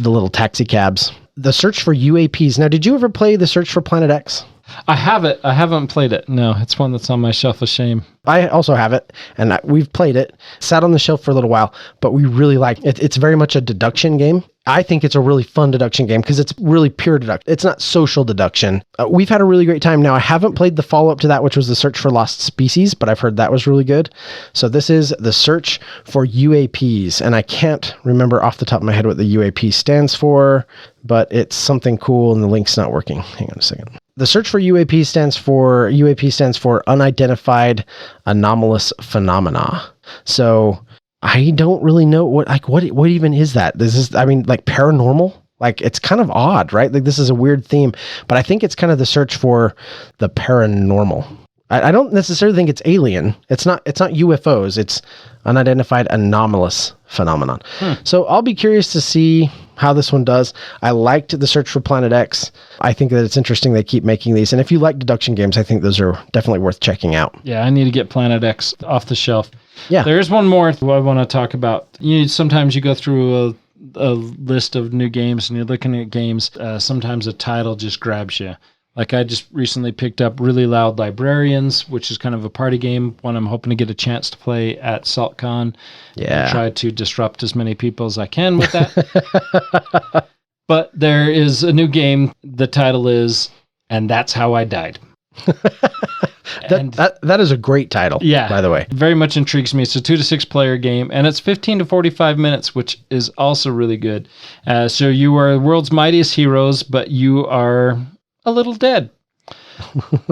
little taxi cabs. The search for UAPs. Now, did you ever play the search for Planet X? I have it. I haven't played it. No, it's one that's on my shelf of shame. I also have it, and we've played it. Sat on the shelf for a little while, but we really like it. It's very much a deduction game. I think it's a really fun deduction game because it's really pure deduction. It's not social deduction. We've had a really great time. Now, I haven't played the follow-up to that, which was the Search for Lost Species, but I've heard that was really good. So this is the Search for UAPs, and I can't remember off the top of my head what the UAP stands for, but it's something cool, and the link's not working. Hang on a second. The Search for UAP stands for Unidentified Anomalous Phenomena. So I don't really know what even is that? This is, like paranormal? Like it's kind of odd, right? Like this is a weird theme, but I think it's kind of the search for the paranormal. I don't necessarily think it's alien. It's not UFOs. It's unidentified anomalous phenomenon. So I'll be curious to see how this one does. I liked the Search for Planet X. I think that it's interesting they keep making these. And if you like deduction games, I think those are definitely worth checking out. Yeah, I need to get Planet X off the shelf. Yeah. There's one more I want to talk about. Sometimes you go through a list of new games and you're looking at games. Sometimes a title just grabs you. Like I just recently picked up Really Loud Librarians, which is kind of a party game, one I'm hoping to get a chance to play at SaltCon. Yeah. And try to disrupt as many people as I can with that. But there is a new game. The title is And That's How I Died. That is a great title, by the way. Very much intrigues me. It's a 2 to 6 player game, and it's 15 to 45 minutes, which is also really good. So you are the world's mightiest heroes, but you are a little dead.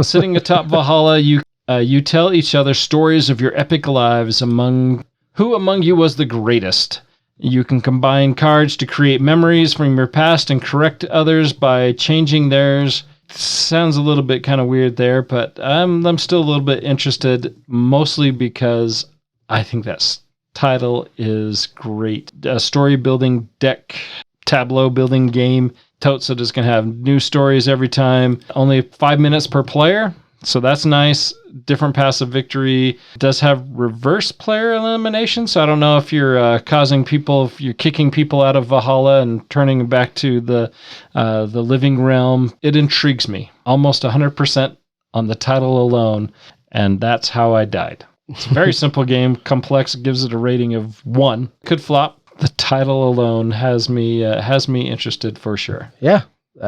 Sitting atop Valhalla, you tell each other stories of your epic lives. Who among you was the greatest? You can combine cards to create memories from your past and correct others by changing theirs. Sounds a little bit kind of weird there, but I'm still a little bit interested, mostly because I think that title is great. A story building deck, tableau building game. Totes it is going to have new stories every time. Only 5 minutes per player, so that's nice. Different paths of victory. It does have reverse player elimination, so I don't know if you're if you're kicking people out of Valhalla and turning them back to the living realm. It intrigues me. Almost 100% on the title alone, and that's how I died. It's a very simple game. Complex, gives it a rating of 1. Could flop. The title alone has me interested for sure. Yeah,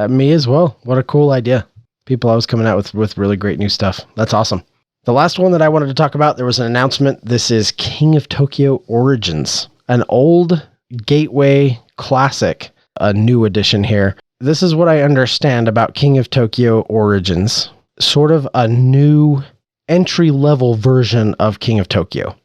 me as well. What a cool idea. People always coming out with really great new stuff. That's awesome. The last one that I wanted to talk about, there was an announcement. This is King of Tokyo Origins, an old gateway classic, a new edition here. This is what I understand about King of Tokyo Origins, sort of a new entry-level version of King of Tokyo.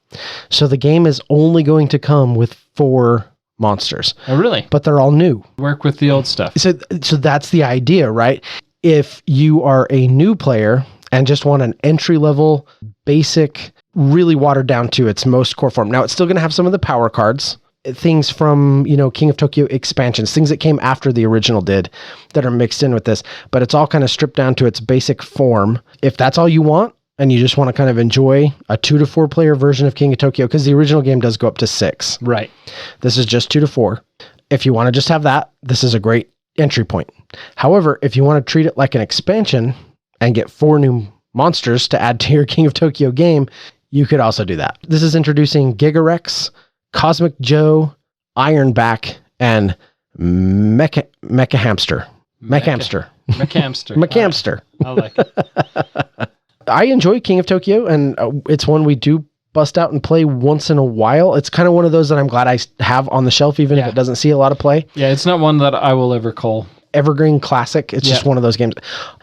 So the game is only going to come with 4 monsters. Oh, really? But they're all new. Work with the old stuff. So that's the idea, right? If you are a new player and just want an entry-level, basic, really watered down to its most core form. Now, it's still going to have some of the power cards, things from, King of Tokyo expansions, things that came after the original did that are mixed in with this, but it's all kind of stripped down to its basic form. If that's all you want, and you just want to kind of enjoy a 2 to 4 player version of King of Tokyo, because the original game does go up to 6. Right. This is just 2 to 4. If you want to just have that, this is a great entry point. However, if you want to treat it like an expansion and get 4 new monsters to add to your King of Tokyo game, you could also do that. This is introducing Gigarex, Cosmic Joe, Ironback, and Mecha Hamster. McHamster. I like it. I enjoy King of Tokyo, and it's one we do bust out and play once in a while. It's kind of one of those that I'm glad I have on the shelf, even if it doesn't see a lot of play. Yeah, it's not one that I will ever call evergreen classic. It's just one of those games.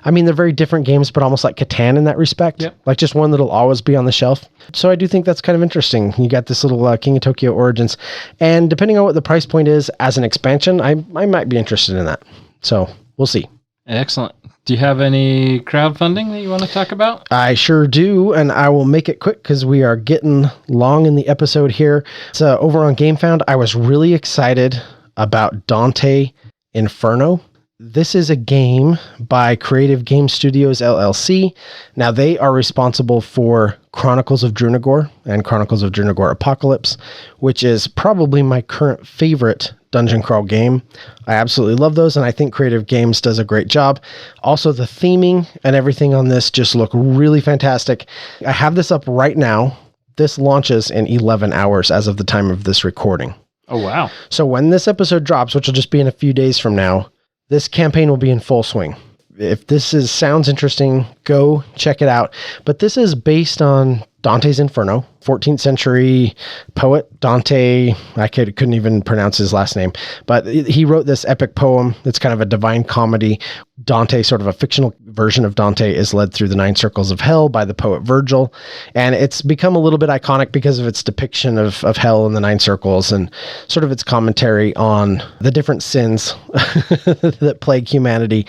I mean, they're very different games, but almost like Catan in that respect. Yep. Like just one that'll always be on the shelf. So I do think that's kind of interesting. You got this little King of Tokyo Origins, and depending on what the price point is as an expansion, I might be interested in that. So we'll see. Excellent. Do you have any crowdfunding that you want to talk about? I sure do, and I will make it quick because we are getting long in the episode here. So over on GameFound, I was really excited about Dante Inferno. This is a game by Creative Game Studios, LLC. Now, they are responsible for Chronicles of Drunagor and Chronicles of Drunagor Apocalypse, which is probably my current favorite dungeon crawl game. I absolutely love those, and I think Creative Games does a great job. Also, the theming and everything on this just look really fantastic. I have this up right now. This launches in 11 hours as of the time of this recording. Oh, wow. So when this episode drops, which will just be in a few days from now, this campaign will be in full swing. If this sounds interesting, go check it out. But this is based on Dante's Inferno, 14th century poet Dante. I couldn't even pronounce his last name, but he wrote this epic poem. It's kind of a divine comedy. Dante, sort of a fictional version of Dante, is led through the 9 circles of hell by the poet Virgil. And it's become a little bit iconic because of its depiction of hell in the 9 circles and sort of its commentary on the different sins that plague humanity.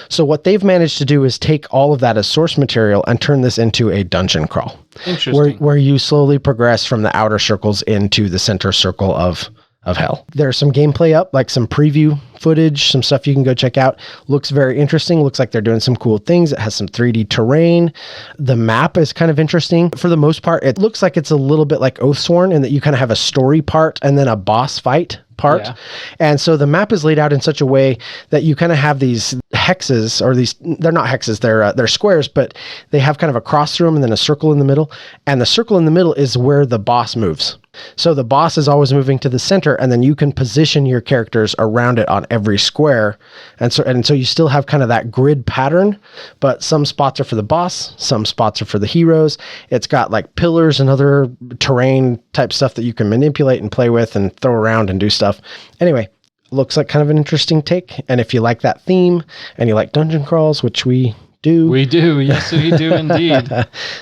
So what they've managed to do is take all of that as source material and turn this into a dungeon crawl. Interesting. Where you slowly progress from the outer circles into the center circle of hell. There's some gameplay up, like some preview footage, some stuff you can go check out. Looks very interesting. Looks like they're doing some cool things. It has some 3D terrain. The map is kind of interesting. For the most part, it looks like it's a little bit like Oathsworn in that you kind of have a story part and then a boss fight part. Yeah. And so the map is laid out in such a way that you kind of have these hexes, or they're not hexes, they're squares, but they have kind of a cross through them and then a circle in the middle. And the circle in the middle is where the boss moves. So the boss is always moving to the center, and then you can position your characters around it on every square. And so you still have kind of that grid pattern, but some spots are for the boss, some spots are for the heroes. It's got like pillars and other terrain type stuff that you can manipulate and play with and throw around and do stuff. Anyway, looks like kind of an interesting take. And if you like that theme and you like dungeon crawls, which we do. We do. Yes, we do indeed.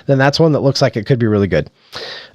Then that's one that looks like it could be really good.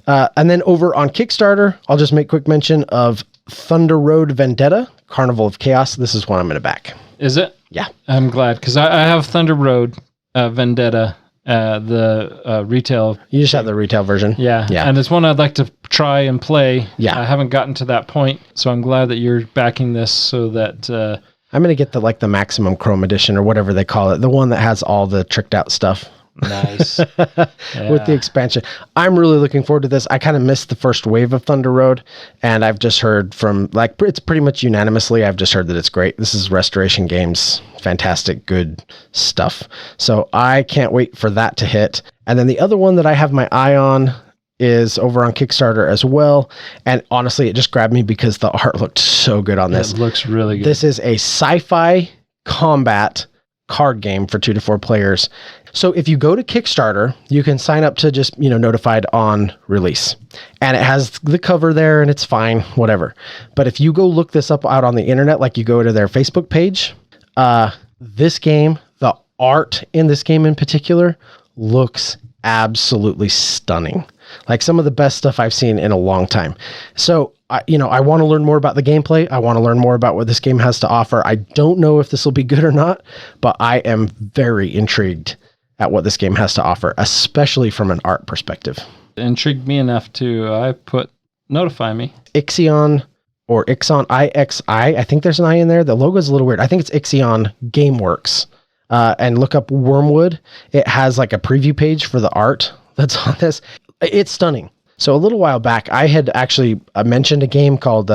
And then over on Kickstarter, I'll just make quick mention of Thunder Road Vendetta, Carnival of Chaos. This is one I'm going to back. Is it? Yeah. I'm glad, because I have Thunder Road Vendetta, the retail. You just have the retail version? Yeah. And it's one I'd like to try and play. Yeah. I haven't gotten to that point, so I'm glad that you're backing this so that... I'm going to get the maximum chrome edition or whatever they call it. The one that has all the tricked out stuff. Nice. With the expansion. I'm really looking forward to this. I kind of missed the first wave of Thunder Road, and I've just heard from, it's pretty much unanimously, I've just heard that it's great. This is Restoration Games. Fantastic, good stuff. So I can't wait for that to hit. And then the other one that I have my eye on is over on Kickstarter as well. And honestly, it just grabbed me because the art looked so good on this. It looks really good. This is a sci-fi combat card game for 2 to 4 players. So if you go to Kickstarter, you can sign up to just, notified on release. And it has the cover there and it's fine, whatever. But if you go look this up out on the internet, like you go to their Facebook page, this game, the art in this game in particular, looks absolutely stunning. Like some of the best stuff I've seen in a long time. So, I want to learn more about the gameplay. I want to learn more about what this game has to offer. I don't know if this will be good or not, but I am very intrigued at what this game has to offer, especially from an art perspective. It intrigued me enough to notify me. Ixion or Ixon, IXI. I think there's an I in there. The logo is a little weird. I think it's Ixion Gameworks. And look up Wormwood. It has like a preview page for the art that's on this. It's stunning. So a little while back, I had actually mentioned a game called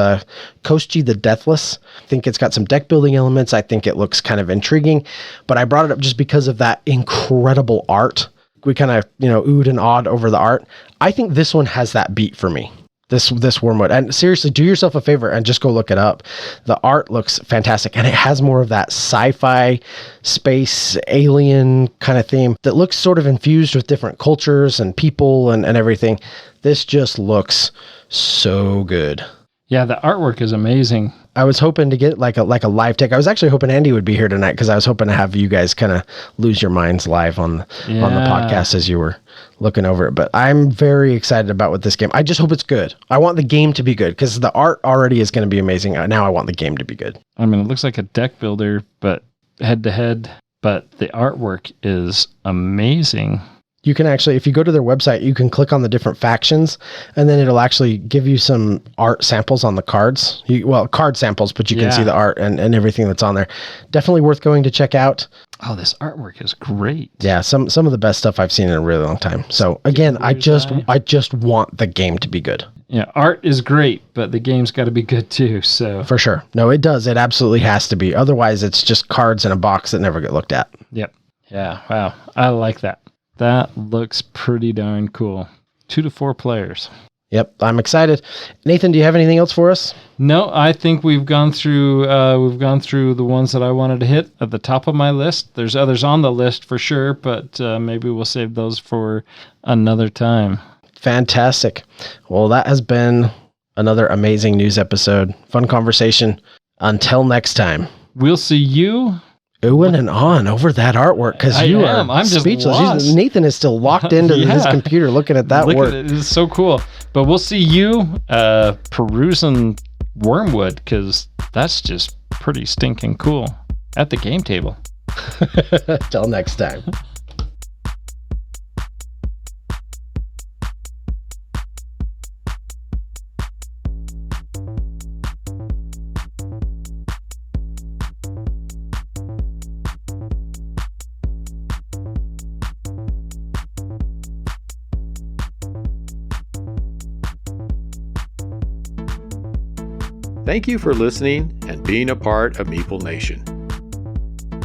Koschei the Deathless. I think it's got some deck building elements. I think it looks kind of intriguing, but I brought it up just because of that incredible art. We kind of, oohed and awed over the art. I think this one has that beat for me. This Wormwood. And seriously, do yourself a favor and just go look it up. The art looks fantastic, and it has more of that sci-fi, space, alien kind of theme that looks sort of infused with different cultures and people and everything. This just looks so good. Yeah, the artwork is amazing. I was hoping to get like a live take. I was actually hoping Andy would be here tonight because I was hoping to have you guys kind of lose your minds live on the podcast as you were looking over it. But I'm very excited about what this game. I just hope it's good. I want the game to be good because the art already is going to be amazing. Now I want the game to be good. I mean, it looks like a deck builder, but head to head. But the artwork is amazing. You can actually, if you go to their website, you can click on the different factions, and then it'll actually give you some art samples on the cards. Card samples, but you can see the art and everything that's on there. Definitely worth going to check out. Oh, this artwork is great. Yeah, some of the best stuff I've seen in a really long time. So again, I just want the game to be good. Yeah, art is great, but the game's got to be good too. So for sure, no, it does. It absolutely has to be. Otherwise, it's just cards in a box that never get looked at. Yep. Yeah. Wow. I like that. That looks pretty darn cool. 2 to 4 players. Yep, I'm excited. Nathan, do you have anything else for us? No, I think we've gone through the ones that I wanted to hit at the top of my list. There's others on the list for sure, but maybe we'll save those for another time. Fantastic. Well, that has been another amazing news episode. Fun conversation. Until next time. We'll see you. Oohing and on over that artwork because I'm speechless. Just Nathan is still locked into his computer looking at that work. It's so cool. But we'll see you perusing Wormwood because that's just pretty stinking cool at the game table. Till next time. Thank you for listening and being a part of Meeple Nation.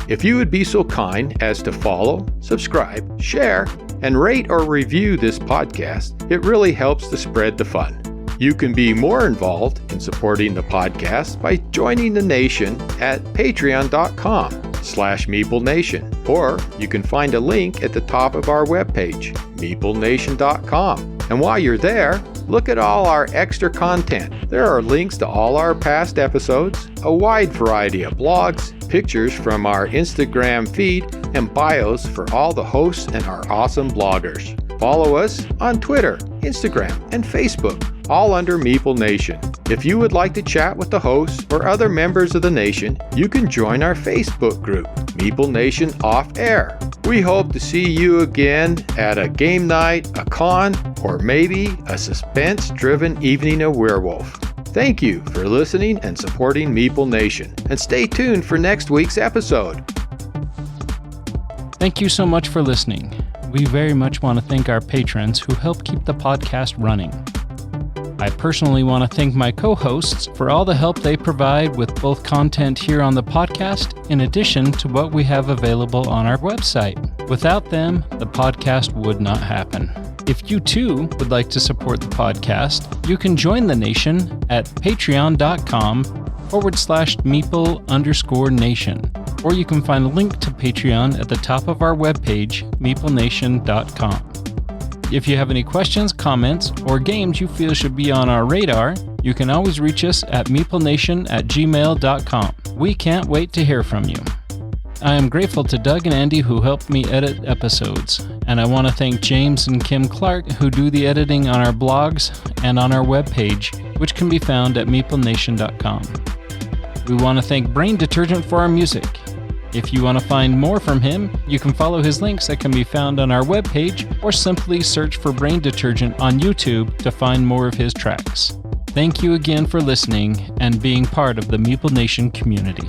If you would be so kind as to follow, subscribe, share, and rate or review this podcast, it really helps to spread the fun. You can be more involved in supporting the podcast by joining the nation at patreon.com/Meeple Nation, or you can find a link at the top of our webpage, meeplenation.com. And while you're there, look at all our extra content. There are links to all our past episodes, a wide variety of blogs, pictures from our Instagram feed, and bios for all the hosts and our awesome bloggers. Follow us on Twitter, Instagram, and Facebook, all under Meeple Nation. If you would like to chat with the hosts or other members of the nation, you can join our Facebook group, Meeple Nation Off Air. We hope to see you again at a game night, a con, or maybe a suspense-driven evening of Werewolf. Thank you for listening and supporting Meeple Nation, and stay tuned for next week's episode. Thank you so much for listening. We very much want to thank our patrons who help keep the podcast running. I personally want to thank my co-hosts for all the help they provide with both content here on the podcast, in addition to what we have available on our website. Without them, the podcast would not happen. If you too would like to support the podcast, you can join the nation at patreon.com/Meeple_Nation, or you can find a link to Patreon at the top of our webpage, meeplenation.com. If you have any questions, comments, or games you feel should be on our radar, you can always reach us at meeplenation@gmail.com. We can't wait to hear from you. I am grateful to Doug and Andy who helped me edit episodes, and I want to thank James and Kim Clark who do the editing on our blogs and on our webpage, which can be found at meeplenation.com. We want to thank Brain Detergent for our music. If you want to find more from him, you can follow his links that can be found on our webpage, or simply search for Brain Detergent on YouTube to find more of his tracks. Thank you again for listening and being part of the Meeple Nation community.